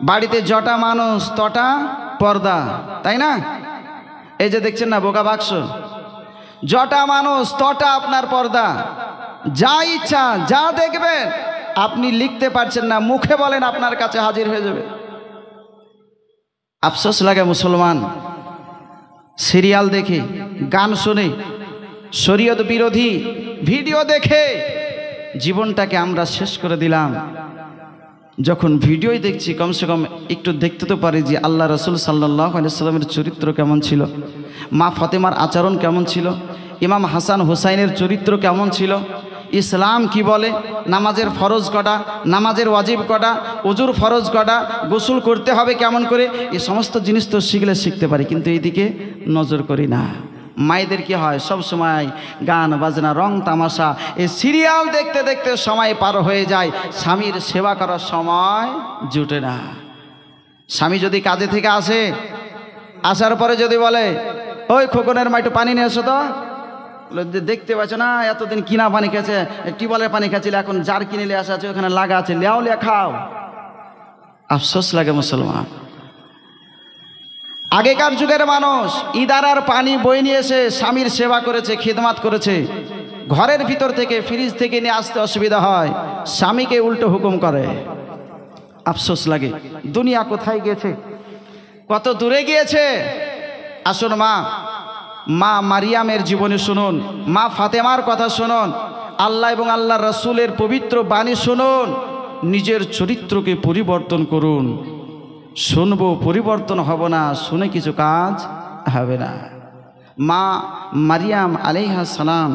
বাড়িতে যটা মানুষ তটা পর্দা, তাই না? এই যে দেখছেন না বোকা বাক্স, যটা মানুষ তটা আপনার পর্দা, যা ইচ্ছা যা দেখবেন আপনি লিখতে পারছেন না, মুখে বলেন আপনার কাছে হাজির হয়ে যাবে। আফসোস লাগে মুসলমান সিরিয়াল দেখে, গান শুনে, শরীয়ত বিরোধী ভিডিও দেখে জীবনটাকে আমরা শেষ করে দিলাম। যখন ভিডিওই দেখছি কমসে কম একটু দেখতে তো পারি যে আল্লাহ রসুল সাল্লাল্লাহু আলাইহি সাল্লামের চরিত্র কেমন ছিল, মা ফাতেমার আচরণ কেমন ছিল, ইমাম হাসান হুসাইনের চরিত্র কেমন ছিল, ইসলাম কি বলে, নামাজের ফরজ কটা, নামাজের ওয়াজিব কটা, ওজুর ফরজ কটা, গোসল করতে হবে কেমন করে, এই সমস্ত জিনিস তো শিখলে শিখতে পারি, কিন্তু এইদিকে নজর করি না। মায়েদের কি হয়, সব সময় গান বাজনা রং তামাশা এই সিরিয়াল দেখতে দেখতে সময় পার হয়ে যায়, স্বামীর সেবা করার সময় জুটে না। স্বামী যদি কাজে থেকে আসে, আসার পরে যদি বলে ওই খোকনের মা একটু পানি নিয়ে এসো, তো দেখতে পাচ্ছ না এতদিন কিনা পানি খেয়েছে, টিউবওয়েলের পানি খাচ্ছিল, এখন জার কিনে নিয়ে আসা আছে ওখানে লাগা আছে, লেও লিয়া খাও। আফসোস লাগে মুসলমান। আগেকার যুগের মানুষ ইদারার পানি বই নিয়ে এসে স্বামীর সেবা করেছে, খিদমাত করেছে, ঘরের ভিতর থেকে ফ্রিজ থেকে নিয়ে আসতে অসুবিধা হয়, স্বামীকে উল্টো হুকুম করে। আফসোস লাগে, দুনিয়া কোথায় গিয়েছে, কত দূরে গিয়েছে। আসুন মা মারিয়ামের জীবনী শুনুন, মা ফাতেমার কথা শুনুন, আল্লাহ এবং আল্লাহ রসুলের পবিত্র বাণী শুনুন, নিজের চরিত্রকে পরিবর্তন করুন। শুনবো পরিবর্তন হব না, শুনে কিছু কাজ হবে না। মা মারিয়াম আলাইহিস সালাম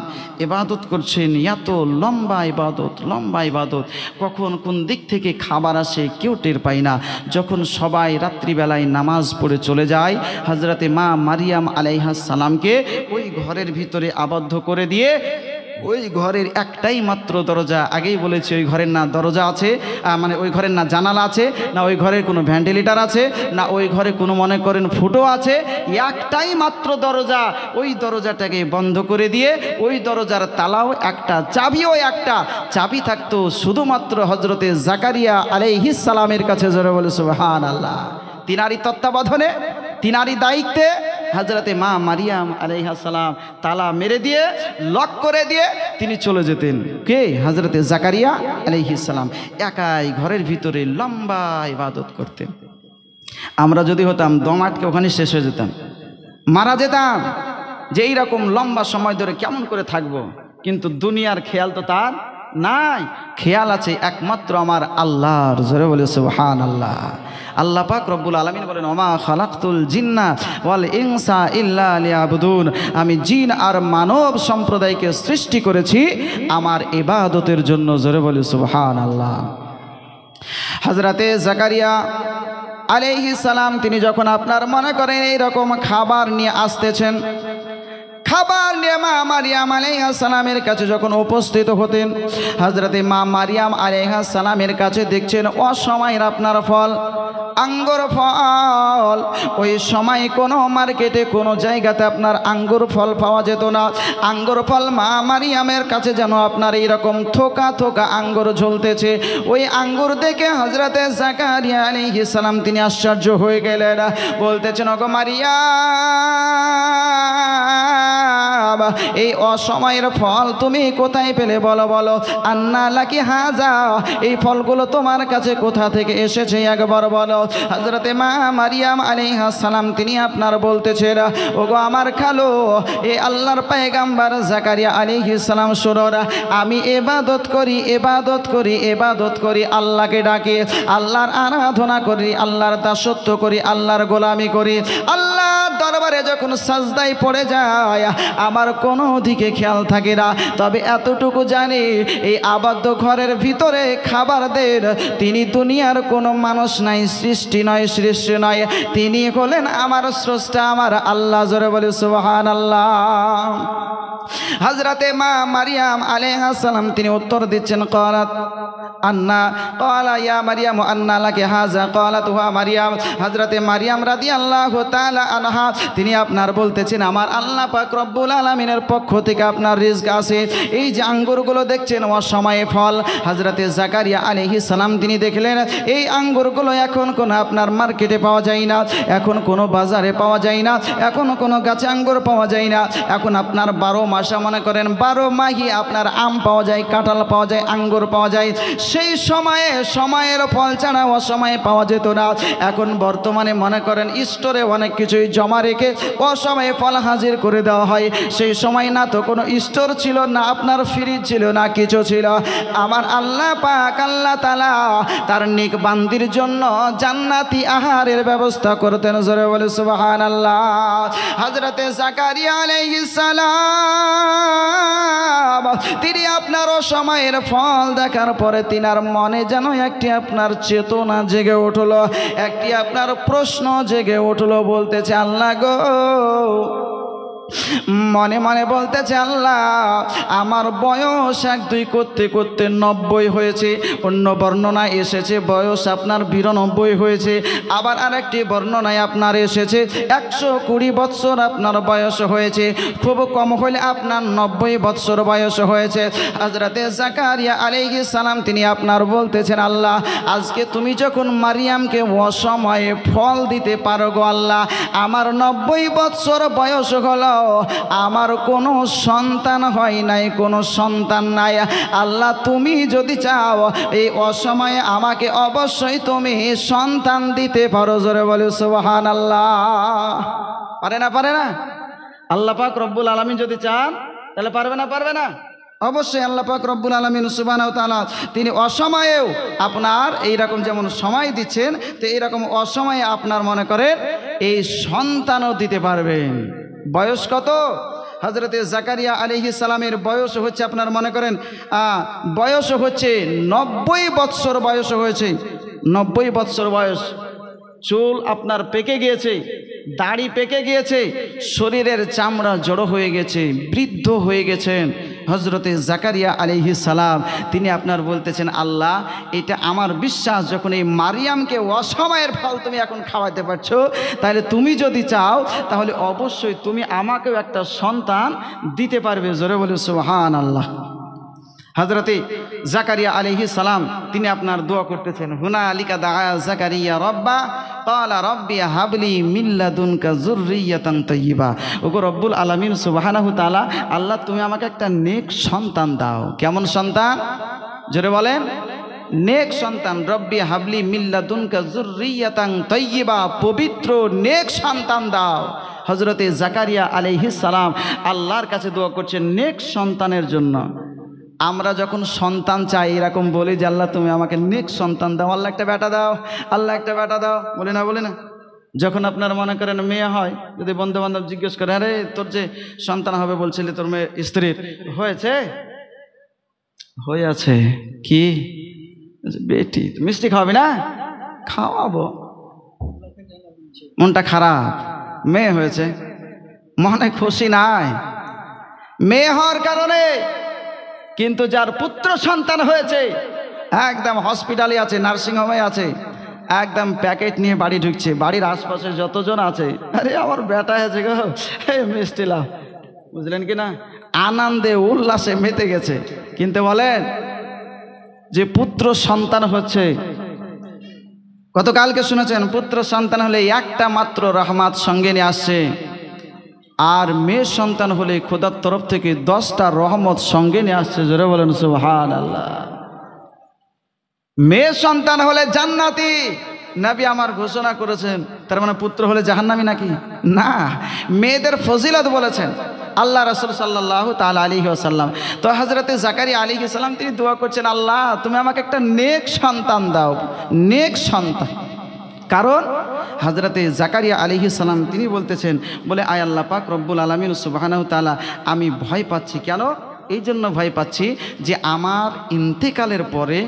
ইবাদত করছেন, এত লম্বা ইবাদত, লম্বা ইবাদত, কখন কোন দিক থেকে খাবার আসে কেউ টের পায় না। যখন সবাই রাত্রিবেলায় নামাজ পড়ে চলে যায়, হযরতে মা মারিয়াম আলাইহিস সালামকে ওই ঘরের ভিতরে আবদ্ধ করে দিয়ে, ওই ঘরের একটাই মাত্র দরজা, আগেই বলেছি ওই ঘরের না দরজা আছে, মানে ওই ঘরের না জানালা আছে, না ওই ঘরের কোনো ভেন্টিলেটর আছে, না ওই ঘরে কোনো মনে করেন ফুটো আছে, একটাই মাত্র দরজা। ওই দরজাটাকে বন্ধ করে দিয়ে ওই দরজার তালাও একটা, চাবিও একটা, চাবি থাকতো শুধুমাত্র হযরতে জাকারিয়া আলাইহিস সালামের কাছে। জোরে বলে সুবহানাল্লাহ। তিনারই তত্ত্বাবধানে, তিনারই দায়িত্বে হযরতে মা মারিয়াম আলাইহিস সালাম তালা মেরে দিয়ে, লক করে দিয়ে তিনি চলে যেতেন। কে? হযরতে জাকারিয়া আলাইহিস সালাম একাই ঘরের ভিতরে লম্বা ইবাদত করতেন। আমরা যদি হতাম দম আটকে ওখানে শেষ হয়ে যেতাম, মারা যেতাম, যে এইরকম লম্বা সময় ধরে কেমন করে থাকবো। কিন্তু দুনিয়ার খেয়াল তো তার নাই, খেয়াল আছে একমাত্র আমার আল্লাহর। জোরে বলে সুবহানাল্লাহ। আল্লাহ পাক রব্বুল আলামিন বলেন, ওমা খালাকতুল জিন্না ওয়াল ইনসা ইল্লা লিয়াবুদুন, আমি জিন আর মানব সম্প্রদায়কে সৃষ্টি করেছি আমার ইবাদতের জন্য। জোরে বলে সুবহানাল্লাহ। হযরতে জাকারিয়া আলাইহিস সালাম তিনি যখন আপনার মনে করেন এইরকম খাবার নিয়ে আসতেছেন, খাবার নিয়ে মা মারিয়াম আলাইহিস সালামের কাছে যখন উপস্থিত হতেন, হযরতে মা মারিয়াম আলাইহিস সালামের কাছে দেখছেন অসময়ের আপনার ফল, আঙ্গুর ফল। ওই সময় কোনো মার্কেটে কোনো জায়গাতে আপনার আঙ্গুর ফল পাওয়া যেত না। আঙ্গুর ফল মা মারিয়ামের কাছে যেন আপনার এইরকম থোকা থোকা আঙ্গুর ঝুলতেছে। ওই আঙ্গুর দেখে হযরতে জাকারিয়া আলাইহিস সালাম তিনি আশ্চর্য হয়ে গেলেন, বলতেছেন, ওগো মারিয়াম, এই অসময়ের ফল তুমি কোথায় পেলে বলো বলো, আন্না লাকি হাজা, এই ফলগুলো তোমার কাছে কোথা থেকে এসেছে একবার বলো। হযরতে মা মারিয়াম আলাইহিস সালাম তিনি আপনার বলতেছেন, ওগো আমার খালো, এই আল্লাহর পয়গম্বর জাকারিয়া আলাইহিস সালাম শুনুন, আমি ইবাদত করি, ইবাদত করি, ইবাদত করি, আল্লাহকে ডাকি, আল্লাহর আরাধনা করি, আল্লাহর দাসত্ব করি, আল্লাহর গোলামি করি, আল্লাহ দরবারে যখন সাজদায় পড়ে যায় আমার কোনো দিকে খেয়াল থাকে না। তবে এতটুকু জানি এই আবদ্ধ ঘরের ভিতরে খাবার দেন তিনি দুনিয়ার কোনো মানুষ নাই, সৃষ্টি নয়, সৃষ্টি নয়, তিনি হলেন আমার স্রষ্টা, আমার আল্লাহ। জোরে বলি সুবহানাল্লাহ। হযরতে মা মারিয়াম আলাইহিস সালাম তিনি উত্তর দিচ্ছেন, ক্বালাত আন্না ক্বালা ইয়া মারিয়াম আন্না লাকি হাযা ক্বালাত ওয়া মারিয়াম। হযরতে মারিয়াম রাদিয়াল্লাহু তাআলা আনহা তিনি আপনার বলতেছেন আমার আল্লাহ পাক রব্বুল আলামিনের পক্ষ থেকে আপনার রিজক আছে। এই যে আঙ্গুরগুলো দেখছেন অসময়ে ফল। হযরতে জাকারিয়া আলাইহিস সালাম তিনি দেখলেন এই আঙ্গুরগুলো এখন কোনো আপনার মার্কেটে পাওয়া যায় না, এখন কোনো বাজারে পাওয়া যায় না, এখন কোনো গাছে আঙ্গুর পাওয়া যায় না। এখন আপনার 12 মাসে মনে করেন 12 মাহি আপনার আম পাওয়া যায়, কাঁঠাল পাওয়া যায়, আঙ্গুর পাওয়া যায়। সেই সময়ে সময়ের ফল ছাড়া অসময়ে পাওয়া যেত না। এখন বর্তমানে মনে করেন স্টোরে অনেক কিছুই জমা রেখে অসময়ে ফল হাজির করে দেওয়া হয়। সেই সময় না তো কোনো স্টোর ছিল না, আপনার ফ্রিজ ছিল না, কিছু ছিল। আমার আল্লাহ পাক আল্লাহ তাআলা তার নেক বান্দির জন্য জান্নাতি আহারের ব্যবস্থা করতেন। জোরে বলে সুবহানাল্লাহ। হযরতে জাকারিয়া আলাইহিস সালাম তিনি আপনার অসময়ের ফল দেখার পরে তিনার মনে যেন একটি আপনার চেতনা জেগে উঠলো, একটি আপনার প্রশ্ন জেগে উঠলো। বলতেছে আল্লাহ গো, মনে মনে বলতেছে আল্লাহ আমার বয়স 1-2 করতে করতে 90 হয়েছে। অন্য বর্ণনায় এসেছে বয়স আপনার 92 হয়েছে। আবার আরেকটি বর্ণনায় আপনার এসেছে 120 বৎসর আপনার বয়স হয়েছে। খুব কম হলে আপনার 90 বৎসর বয়স হয়েছে। হযরতে জাকারিয়া আলাইহিস সালাম তিনি আপনার বলতেছেন আল্লাহ আজকে তুমি যখন মারিয়ামকে অসময়ে ফল দিতে পারো গো আল্লাহ, আমার 90 বৎসর বয়স হলো, আমার কোনো সন্তান হয় নাই, কোনো সন্তান নাই। আল্লাহ তুমি যদি চাও এই অসময়ে আমাকে অবশ্যই তুমি সন্তান দিতে পারো। জোরে বলে সুবহানাল্লাহ। পারে না? পারে না? আল্লাহ পাক রব্বুল আলামিন যদি চান তাহলে পারবে না? পারবে না? অবশ্যই আল্লাহ পাক রব্বুল আলামিন সুবহানাহু ওয়া তাআলা তিনি অসময়েও আপনার এইরকম যেমন সময় দিচ্ছেন, তো এইরকম অসময়ে আপনার মনে করেন এই সন্তানও দিতে পারবেন। বয়স কত? হযরতে জাকারিয়া আলাইহিস সালামের বয়স হচ্ছে আপনার মনে করেন বয়স হচ্ছে 90 বৎসর বয়স হয়েছে। 90 বৎসর বয়স। চুল আপনার পেকে গিয়েছে, দাড়ি পেকে গিয়েছে, শরীরের চামড়া জড়ো হয়ে গেছে, বৃদ্ধ হয়ে গেছেন। হযরতে জাকারিয়া আলাইহিস সালাম তিনি আপনার বলতেছেন আল্লাহ এটা আমার বিশ্বাস যখন এই মারিয়ামকে অসময়ের ফল তুমি এখন খাওয়াতে পারছো, তাহলে তুমি যদি চাও তাহলে অবশ্যই তুমি আমাকেও একটা সন্তান দিতে পারবে। জোরে বলে সুবহানাল্লাহ। হযরতে জাকারিয়া আলাইহিস সালাম তিনি আপনার দোয়া করতেছেন হুনালিকা দাআ জাকারিয়া রব্বা ক্বালা রব্বি হাবলি মিন লাদুনকা যুররিয়াতান তাইয়্যিবা। ওগো রব্বুল আলামিন সুবহানাহু তাআলা আল্লাহ তুমি আমাকে একটা নেক সন্তান দাও। কেমন সন্তান? জোরে বলেন। নেক সন্তান। রব্বি হাবলি মিন লাদুনকা যুররিয়াতান তাইয়্যিবা, পবিত্র নেক সন্তান দাও। হযরতে জাকারিয়া আলাইহিস সালাম আল্লাহর কাছে দোয়া করছেন নেক সন্তানের জন্য। আমরা যখন সন্তান চাই এরকম বলি যে আল্লাহ তুমি আমাকে নেক সন্তান দাও, আল্লাহ একটা বেটা দাও, আল্লাহ একটা বেটা দাও, বলি না? বলি না? যখন আপনার মনে করেন মেয়ে হয়, যদি বন্ধু বান্ধব জিজ্ঞেস করে আরে তোর যে সন্তান হবে বলছিলি তোর মেয়ে স্ত্রীর হয়েছে? হয়ে আছে। কি বেটি? মিষ্টি খাওয়াবি না? খাওয়াবো। মনটা খারাপ, মেয়ে হয়েছে, মনে খুশি নাই মেয়ে হওয়ার কারণে। কিন্তু যার পুত্র সন্তান হয়েছে একদম হসপিটালে আছে, নার্সিংহোমে আছে, একদম প্যাকেট নিয়ে বাড়ি ঢুকছে। বাড়ির আশপাশে যতজন আছে আরে আমার বেটা হয়েছে গো, মিষ্টি লাও, বুঝলেন কি না? আনন্দে উল্লাসে মেতে গেছে। কিন্তু বলেন যে পুত্র সন্তান হচ্ছে, গতকালকে শুনেছেন পুত্র সন্তান হলে একটা মাত্র রহমত সঙ্গে নিয়ে আসছে, আর মেয়ে সন্তান হলে খোদার তরফ থেকে 10টা রহমত সঙ্গে নিয়ে আসছে। জোরে বলেন সুবহানাল্লাহ। মেয়ে সন্তান হলে জান্নাতি, নবী আমার ঘোষণা করেছেন। তার মানে পুত্র হলে জাহান্নামী নাকি? না, মেয়েদের ফজিলত বলেছেন আল্লাহ রাসূল সাল্লাল্লাহু তাআলা আলাইহি ওয়াসাল্লাম। তো হযরতে জাকারিয়া আলাইহিস সালাম তিনি দোয়া করছেন আল্লাহ তুমি আমাকে একটা নেক সন্তান দাও, নেক সন্তান। কারণ হযরতে জাকারিয়া আলাইহিস সালাম তিনি বলতেছেন, বলে আয় আল্লাহ পাক রব্বুল আলামিন সুবহানাহু তাআলা, আমি ভয় পাচ্ছি। কেন? এই জন্য ভয় পাচ্ছি যে আমার ইন্তেকালের পরে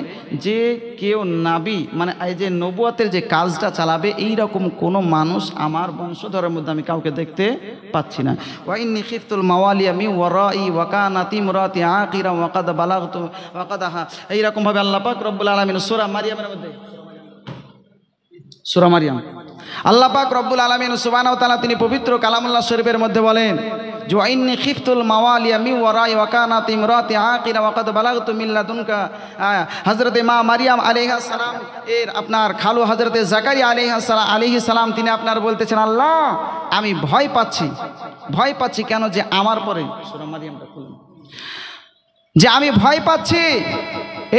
যে কেউ নাবী, মানে এই যে নবুয়তের যে কাজটা চালাবে, এই রকম কোনো মানুষ আমার বংশধরের মধ্যে আমি কাউকে দেখতে পাচ্ছি না। ওয়া ইন্নী খিফতুল মাওয়ালিয়া মিন ওয়ারাই ওয়া কানাত ইমরাতি আকিরা ওয়া কাদ বালাগতু ওয়া কাদাহা, এই রকম ভাবে আল্লাহ পাক রব্বুল আলামিন সূরা মারিয়ামের মধ্যে, সূরা মারিয়াম, আল্লাহ পাক রব্বুল আলামিন সুবহানাহু ওয়া তাআলা তিনি পবিত্র কালামুল্লাহ শরীফের মধ্যে বলেন যে ওয়া ইন্নী খিফতুল মাওয়ালিয়া মিন ওয়ারাই ওয়া কানাত ইমরাতি আকিরা ওয়া কাদ বালাগতু মিন লাদুনকা। হযরতে মা মারিয়াম আলাইহিস সালাম এর আপনার খালু হযরতে জাকারিয়া আলাইহিস সালাম তিনি আপনার বলতেছেন, আল্লাহ আমি ভয় পাচ্ছি। কেন? যে আমার পরে, সূরা মারিয়ামটা খুলুন, যে আমি ভয় পাচ্ছি,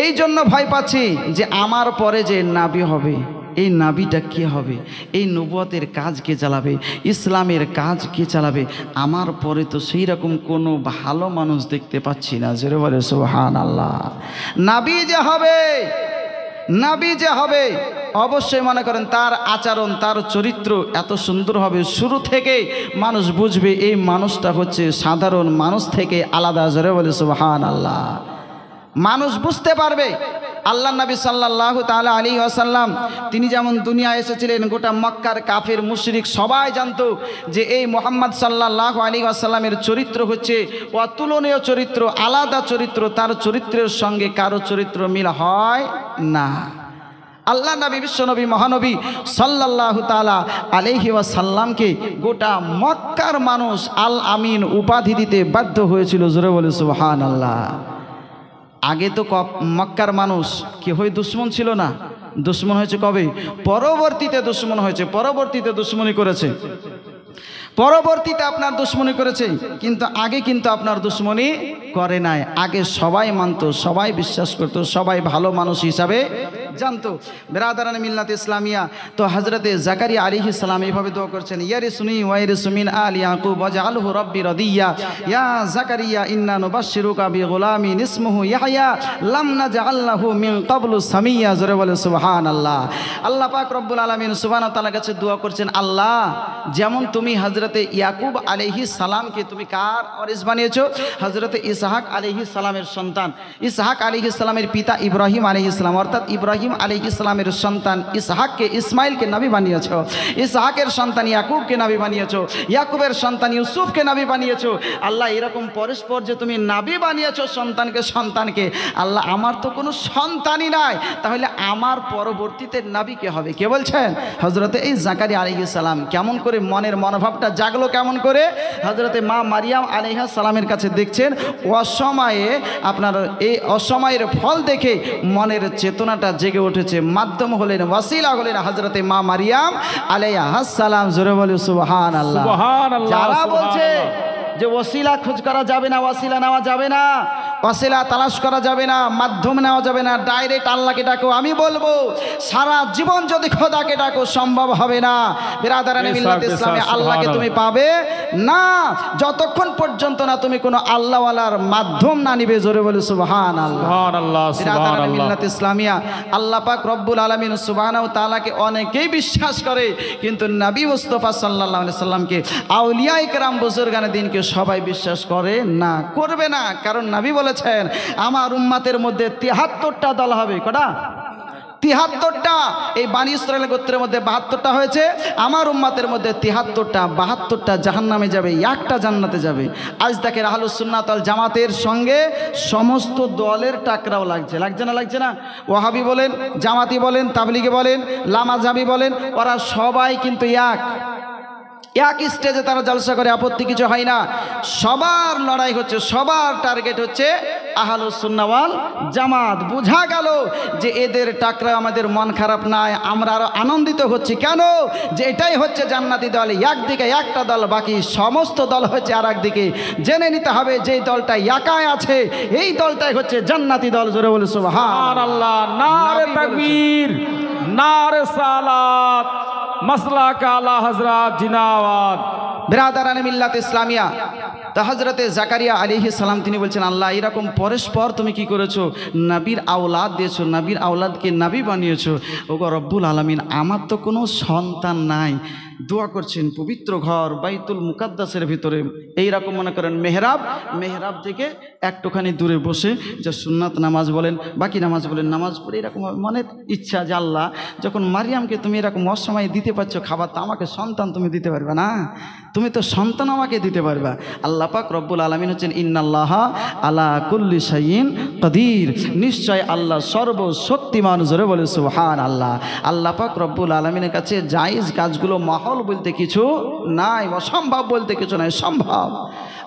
এই জন্য ভয় পাচ্ছি যে আমার পরে যে নাবী হবে, এই নাবিটা কে হবে, এই নবুয়তের কাজ কে চালাবে, ইসলামের কাজ কে চালাবে, আমার পরে তো সেই রকম কোনো ভালো মানুষ দেখতে পাচ্ছি না। জোরে বলে সুবহানাল্লাহ। নাবী যে হবে অবশ্যই মনে করেন তার আচরণ, তার চরিত্র এত সুন্দর হবে, শুরু থেকে মানুষ বুঝবে এই মানুষটা হচ্ছে সাধারণ মানুষ থেকে আলাদা। জোরে বলে সুবহানাল্লাহ। মানুষ বুঝতে পারবে। আল্লাহ নবী সাল্লাল্লাহু তাআলা আলাইহি ওয়াসাল্লাম তিনি যেমন দুনিয়ায় এসেছিলেন, গোটা মক্কার কাফের মুশরিক সবাই জানতো যে এই মুহাম্মদ সাল্লাল্লাহু আলাইহি ওয়াসাল্লামের চরিত্র হচ্ছে অতুলনীয় চরিত্র, আলাদা চরিত্র, তার চরিত্রের সঙ্গে কারো চরিত্র মিল হয় না। আল্লাহ নবী বিশ্বনবী মহানবী সাল্লাল্লাহু তাআলা আলাইহি ওয়াসাল্লামকে গোটা মক্কার মানুষ আল আমিন উপাধি দিতে বাধ্য হয়েছিল। জোরে বলে সুবহানাল্লাহ। আগে তো মক্কার মানুষ কেউই দুশ্মন ছিল না, দুশ্মন হয়েছে কবে? পরবর্তীতে দুশ্মন হয়েছে, পরবর্তীতে দুশ্মনী করেছে, পরবর্তীতে আপনার দুশ্মনী করেছে, কিন্তু আগে কিন্তু আপনার দুশ্মনী করে নাই। আগে সবাই মানত, সবাই বিশ্বাস করত, সবাই ভালো মানুষ হিসাবে জানতো। বেরাদারান মিল্লাত ইসলামিয়া, তো হযরতে জাকারিয়া আলাইহিস সালাম এইভাবে দোয়া করছেন, ইয়ারিসুনি ওয়া ইয়ারিসু মিন আলি ইয়াকুব ওয়াজআলহু রাব্বি রাদিয়া ইয়া জাকারিয়া ইন্না নুবাশশিরুকা বিগুলামিন ইসমুহু ইয়াহইয়া লাম নাজআল লাহু মিন ক্বাবলু সামিয়া। জোরে বলে সুবহানাল্লাহ। আল্লাহ পাক রব্বুল আলামিন সুবহানাহু ওয়া তাআলার কাছে দোয়া করছেন, আল্লাহ যেমন তুমি হযরতে ইয়াকুব আলাইহিস সালামকে তুমি কার ওয়ারিস বানিয়েছো? হযরতে ইসহাক আলাইহিস সালামের সন্তান, ইসহাক আলাইহিস সালামের পিতা ইব্রাহিম আলাইহিস সালাম, অর্থাৎ ইব্রাহিম আলাইহিস সালামের সন্তান ইসহাককে, ইসমাইলকে নবী বানিয়েছো, ইসহাকের সন্তান ইয়াকুবকে নবী বানিয়েছো, ইয়াকুবের সন্তান ইউসুফকে নবী বানিয়েছো। আল্লাহ এরকম পরস্পর যে তুমি নবী বানিয়েছো সন্তানকে, আল্লাহ আমার তো কোনো সন্তানই নাই, তাহলে আমার পরবর্তীতে নবী কে হবে? কে বলছেন? হযরতে এই জাকারিয়া আলাইহিস সালাম। কেমন করে মনের মনোভাবটা জাগলো, কেমন করে হযরতে মা মারিয়াম আলাইহিস সালামের কাছে দেখছেন অসময়ে, আপনার এই অসময়ের ফল দেখে মনের চেতনাটা জেগে উঠেছে। মাধ্যম হলেন, ওয়াসিলা হলেন হযরতে মা মারিয়াম আলাইহাস সালাম। জোরে বলে সুবহানাল্লাহ। যারা বলছে যে ওসিলা খোঁজ করা যাবে না, ওয়াসিলা নেওয়া যাবে না, ওয়াসিলা তালাশ করা যাবে না, মাধ্যম নেওয়া যাবে না, ডাইরেক্ট আল্লাহকে ডাকো, আমি বলবো সারা জীবন যদি খোদাকে ডাকো সম্ভব হবে না। বিরাদারানে মিল্লাত ইসলামে আল্লাহকে তুমি পাবে না যতক্ষণ পর্যন্ত না তুমি কোনো আল্লাহওয়ালার মাধ্যম না নিবে। জোরে বলে সুবহানাল্লাহ। বিরাদারানে মিল্লাত ইসলামিয়া, আল্লাহ পাক রব্বুল আলামিন সুবহানাহু ওয়া তাআলাকে অনেকেই বিশ্বাস করে, কিন্তু নবী মুস্তাফা সাল্লাল্লাহু আলাইহি সাল্লামকে, আউলিয়া ইকরাম বুজুর্গানে দ্বীনকে সবাই বিশ্বাস করে না, করবে না। কারণ নবী বলেছেন আমার উম্মতের মধ্যে ৭৩টা দল হবে। কটা? ৭৩টা। এই বানি ইসরাইল গোত্রের মধ্যে ৭২টা হয়েছে, আমার উম্মতের মধ্যে ৭৩টা। ৭২টা জাহান্নামে যাবে, একটা জান্নাতে যাবে। আজ দেখেন আহলুস সুন্নাত ওয়াল জামাতের সঙ্গে সমস্ত দলের টাকরাও লাগছে না? ওয়াহাবি বলেন, জামাতি বলেন, তাবলিগি বলেন, লামাজাবি বলেন, ওরা সবাই কিন্তু এক স্টেজে তারা জলসা করে, আপত্তি কিছু হয় না। সবার লড়াই হচ্ছে, সবার টার্গেট হচ্ছে আহলুস সুন্নাহ ওয়াল জামাত। বোঝা গেল যে এদের টাকরা আমাদের মন খারাপ নাই, আমরা আরো আনন্দিত হচ্ছি। কেন? যে এটাই হচ্ছে জান্নাতি দল। একদিকে একটা দল, বাকি সমস্ত দল হচ্ছে আর একদিকে। জেনে নিতে হবে যে দলটা একাই আছে, এই দলটাই হচ্ছে জান্নাতি দল। জোরে বলে সুবহানাল্লাহ। নারে তাকবীর, নারে সালাত, মাসলাক আলা হযরত জিন্দাবাদ। বিরাদারানে মিল্লাত ইসলামিয়া, তো হজরতে জাকারিয়া আলাইহিস সালাম তিনি বলছেন, আল্লাহ এরকম পরস্পর তুমি কি করেছো, নবীর আওলাদ দিয়েছো, নবীর আওলাদকে নবী বানিয়েছো। ওগো রব্বুল আলামিন, আমার তো কোনো সন্তান নাই। দোয়া করছেন পবিত্র ঘর বাইতুল মুকাদ্দাসের ভিতরে, এইরকম মনে করেন মেহরাব থেকে একটুখানি দূরে বসে যে সুন্নাত নামাজ বলেন, বাকি নামাজ বলেন, নামাজ পড়ে এরকম মনের ইচ্ছা যে আল্লাহ যখন মারিয়ামকে তুমি এরকম অসময়ে দিতে পারছো খাবার, তো আমাকে সন্তান তুমি দিতে পারবে না? তুমি তো সন্তান আমাকে দিতে পারবা। আল্লাহ পাক রব্বুল আলামিন হচ্ছেন ইন্নাল্লাহা আলা কুল্লি শাইইন কাদির, নিশ্চয় আল্লাহ সর্বশক্তিমান। জোরে বলে সুবহানাল্লাহ। আল্লাহ পাক রব্বুল আলামিনের কাছে জায়েজ কাজগুলো মাহল বলতে কিছু নাই, অসম্ভব বলতে কিছু নাই, সম্ভব।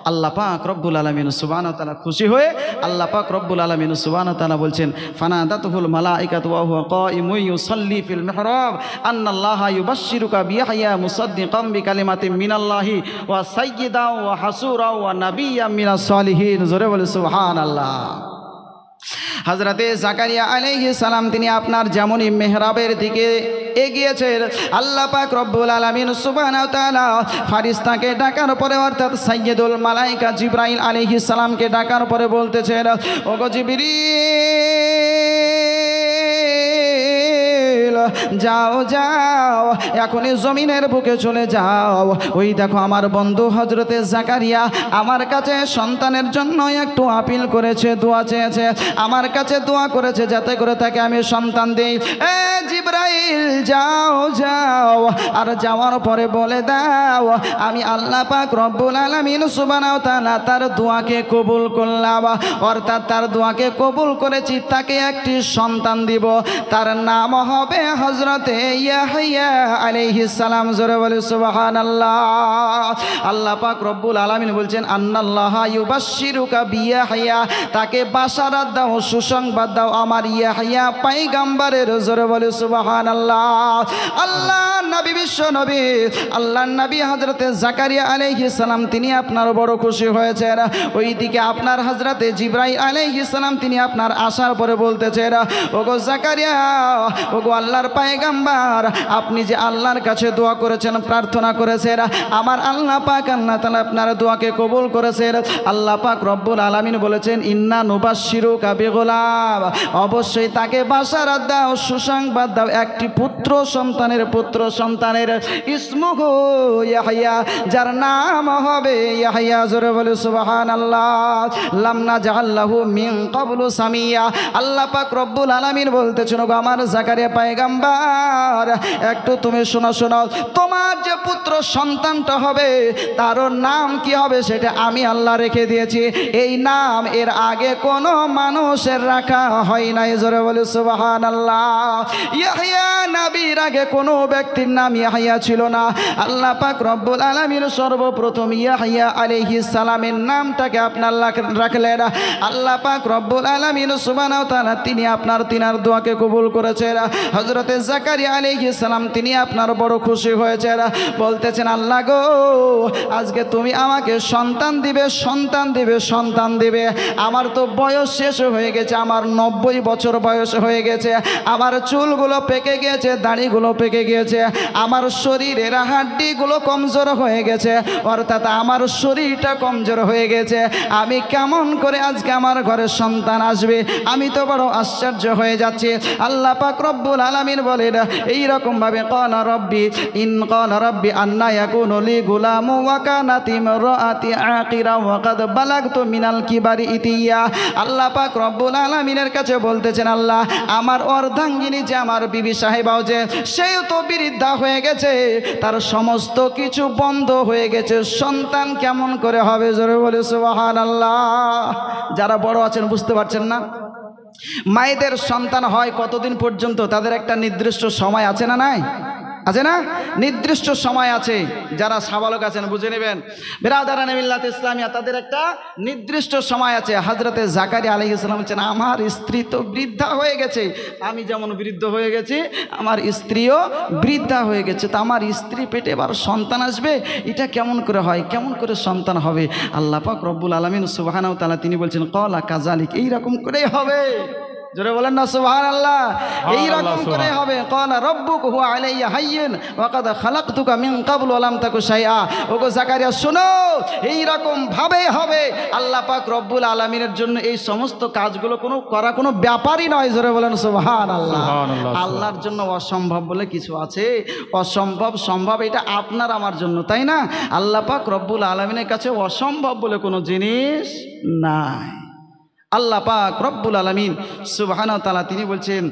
আল্লাহ পাক রব্বুল আলামিন সুবহানাহু ওয়া তাআলা খুশি হয়ে আল্লাহ পাক রব্বুল আলামিন সুবহানাহু ওয়া তাআলা বলছেন, ফানাদাতুহুল মালাইকাতু ওয়া হুয়া কাইমুন ইউসাল্লি ফিল মিহরাব আন্নাল্লাহা ইউবাশশিরুকা বিয়াহইয়া মুসাদ্দিকাম বিকালিমাতিন মিনাল্লাহি ওয়া সাইয়্যিদাও ওয়া হাসুরা ওয়া নাবিয়্যাম মিনাস সালিহিন। জোরে বলে সুবহানাল্লাহ। হযরতে জাকারিয়া আলাইহিস সালাম তিনি আপনার যেমনই মেহরাবের দিকে এগিয়েছেন, আল্লাহ পাক রব্বুল আলামিন সুবহানাহু ওয়া তাআলা ফারিস্তাকে ডাকার পরে, অর্থাৎ সাইয়্যিদুল মালায়েকা জিবরাইল আলাইহিস সালামকে ডাকার পরে বলতেছেন, ওগো জিবরিল, যাও যাও এখনই জমিনের বুকে চলে যাও। ওই দেখো আমার বন্ধু হযরতে জাকারিয়া আমার কাছে সন্তানের জন্য একটু আপিল করেছে, দোয়া চেয়েছে, আমার কাছে দোয়া করেছে যাতে করে তাকে আমি সন্তান দেই। এ জিবরাইল, যাও যাও, আর যাওয়ার পরে বলে দাও আমি আল্লাহ পাক রব্বুল আলামিন সুবহানাহু ওয়া তাআলা তার দোয়াকে কবুল করলাম, অর্থাৎ তার দোয়াকে কবুল করেছি, তাকে একটি সন্তান দিব, তার নাম হবে হযরতে ইয়াহইয়া আলাইহিস সালাম। জোরে বলে সুবহানাল্লাহ। আল্লাহ পাক রব্বুল আলামিন বলছেন, আন্নাল্লাহা ইউবাশশিরুকা বিয়াহইয়া, তাকে বাশারাত দাও, সুসংবাদ দাও আমার ইয়াহইয়া পয়গম্বরের। জোরে বলে সুবহানাল্লাহ। আল্লাহ নবী, বিশ্ব নবী, আল্লাহর নবী হযরতে জাকারিয়া আলাইহিস সালাম তিনি আপনার বড় খুশি হয়েছেন। ওইদিকে আপনার হযরতে জিবরাইল আলাইহিস সালাম তিনি আপনার আসার পরে বলতেছেন, ওগো জাকারিয়া, ওগো আল্লাহর পয়গম্বর, আপনি যে আল্লাহর কাছে দোয়া করেছেন, প্রার্থনা করেছেন, আমার আল্লাহ পাক আল্লাহ তাআলা আপনার দোয়াকে কবুল করেছেন। আল্লাহ পাক রব্বুল আলামিন বলেছেন, ইন্না নুবাশশিরুকা বিগুলাম, অবশ্যই তাকে বাশারাত দাও, সুসংবাদ দাও একটি পুত্র সন্তানের ইসমুহু ইয়াহইয়া, যার নাম হবে ইয়াহইয়া। জোরে বলে সুবহানাল্লাহ। লাম নাজআল লাহু মিন ক্বাবলু সামিয়া। আল্লাহ পাক রব্বুল আলামিন বলতেছেন, ওগো আমার জাকারিয়া পয়গম্বর, একটু তুমি শোনো, তোমার যে পুত্র সন্তানটা হবে তার নাম কি হবে সেটা আমি আল্লাহ রেখে দিয়েছি। এই নাম এর আগে কোনো মানুষের রাখা হয় নাই। জোরে বলে সুবহানাল্লাহ। ইয়াহইয়া নবীর আগে কোনো ব্যক্তির নাম ইয়াহইয়া ছিল না। আল্লাহ পাক রব্বুল আলামিন সর্বপ্রথম ইয়াহইয়া আলাইহিস সালামের নামটাকে আপনার রাখলেন। আল্লাহ পাক রব্বুল আলামিন সুবহানাহু ওয়া তাআলা তিনি তিনার দোয়াকে কবুল করেছেন। হযরতে জাকারিয়া আলাইহিস সালাম তিনি আপনার বড় খুশি হয়েছেন, বলতেছেন, আল্লাহ গো, আজকে তুমি আমাকে সন্তান দিবে। আমার তো বয়স শেষ হয়ে গেছে, আমার 90 বছর বয়স হয়ে গেছে, আমার চুলগুলো পেকে গিয়েছে, দাড়িগুলো পেকে গিয়েছে, আমার শরীরের হাড্ডিগুলো কমজোর হয়ে গেছে, অর্থাৎ আমার শরীরটা কমজোর হয়ে গেছে। আমি কেমন করে আজকে আমার ঘরে সন্তান আসবে? আমি তো বড় আশ্চর্য হয়ে যাচ্ছি। আল্লাহ পাক রব্বুল আলামিন বলেন এইরকম ভাবে, ক্বালা রাব্বি আন্না ইয়াকুনু লি গুলামু ওয়া কানাত ইমরাআতি আকিরা ওয়া কাদ বালাগতু মিনাল কিবারি ইতিয়া। আল্লাহ পাক রব্বুল আলামিনের কাছে বলতেছেন, আল্লাহ আমার অর্ধাঙ্গিনী যে আমার বিবি সাহেবাও যে সেই তো বৃদ্ধা হয়ে গেছে, তার সমস্ত কিছু বন্ধ হয়ে গেছে, সন্তান কেমন করে হবে? জোরে বলে সুবহানাল্লাহ। যারা বড় আছেন বুঝতে পারছেন না, মায়েদের সন্তান হয় কতদিন পর্যন্ত? তাদের একটা নির্দিষ্ট সময় আছে না নাই? আছে না? নির্দিষ্ট সময় আছে। যারা সাবালক আছেন বুঝে নেবেন, বিরাদারানে মিল্লাত ইসলামিয়া, তাদের একটা নির্দিষ্ট সময় আছে। হযরতে জাকারিয়া আলাইহিস সালাম বলছেন, আমার স্ত্রী তো বৃদ্ধা হয়ে গেছে, আমি যেমন বৃদ্ধ হয়ে গেছি আমার স্ত্রীও বৃদ্ধা হয়ে গেছে, তো আমার স্ত্রী পেটে এবার সন্তান আসবে, এটা কেমন করে হয়, কেমন করে সন্তান হবে? আল্লাহ পাক রব্বুল আলামিন সুবহানাহু ওয়া তাআলা তিনি বলছেন, ক্বালা কাযালিক, এইরকম করেই হবে। জোরে বলেন না সুবহানাল্লাহ। এই রকম করে হবে ক্বালা রাব্বুকা হুয়া আলাইয়া হাইয়্যুন ওয়া ক্বাদ খালাকতুকা মিন ক্বাবলু ওয়া লাম তাকু শাইআ। ওগো জাকারিয়া শোনো, এই রকম ভাবে হবে। আল্লাহ পাক রব্বুল আলামিনের জন্য এই সমস্ত কাজগুলো কোনো ব্যাপারই নয়। জোরে বলেন সুবহানাল্লাহ। আল্লাহর জন্য অসম্ভব বলে কিছু আছে? অসম্ভব সম্ভব এটা আপনার আমার জন্য, তাই না? আল্লাহ পাক রব্বুল আলামিনের কাছে অসম্ভব বলে কোনো জিনিস নাই। আল্লাহ পাক রব্বুল আলামিন সুবহানাহু ওয়া তাআলা তিনি বলছেন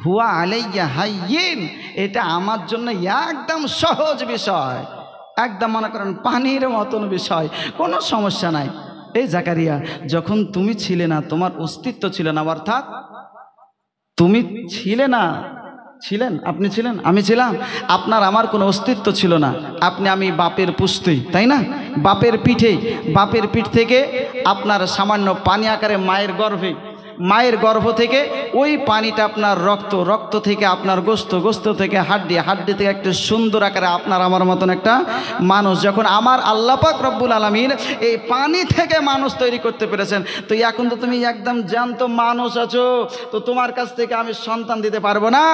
হুয়া আলাইয়া হাইয়িন, এটা আমার জন্য একদম সহজ বিষয়, একদম মনে করেন পানির মতন বিষয়, কোনো সমস্যা নাই। এই জাকারিয়া, যখন তুমি ছিলে না, তোমার অস্তিত্ব ছিল না, অর্থাৎ তুমি ছিলে না, ছিলেন, আপনি ছিলেন, আমি ছিলাম, আপনার আমার কোনো অস্তিত্ব ছিল না। আপনি আমি বাপের পুষ্টি, তাই না? বাপের পিঠ থেকে আপনার সামান্য পানি আকারে মায়ের গর্ভ থেকে ওই পানিটা আপনার রক্ত থেকে আপনার গোস্ত থেকে হাড্ডি থেকে একটা সুন্দর আকারে আপনার আমার মতন একটা মানুষ। যখন আমার আল্লাহ পাক রব্বুল আলামিন এই পানি থেকে মানুষ তৈরি করতে পেরেছেন, তো এখন তো তুমি একদম জ্যান্ত মানুষ আছো, তো তোমার কাছ থেকে আমি সন্তান দিতে পারবো না,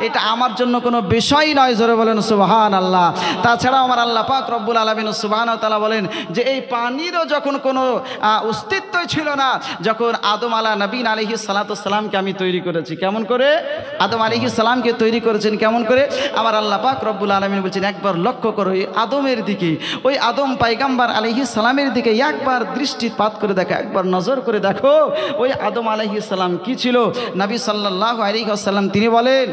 এটা আমার জন্য কোনো বিষয় নয়। জোরে বলেন সুবহানাল্লাহ। তাছাড়াও আমার আল্লাহ পাক রব্বুল আলামিন সুবহানাহু ওয়া তাআলা বলেন যে এই পানিরও যখন কোনো অস্তিত্বই ছিল না, যখন আদম নবী আলাইহিস সালাতু সালামকে আমি তৈরি করেছি। কেমন করে? আদম আলাইহিস সালামকে তৈরি করেছেন কেমন করে? আমার আল্লাহ পাক রব্বুল আলামিন বলছেন একবার লক্ষ্য করো এই আদমের দিকে, ওই আদম পয়গম্বর আলাইহিস সালামের দিকে একবার দৃষ্টিপাত করে দেখো, একবার নজর করে দেখো ওই আদম আলাইহিস সালাম কি ছিল। নবী সাল্লাল্লাহু আলাইহি ওয়াসাল্লাম তিনি বলেন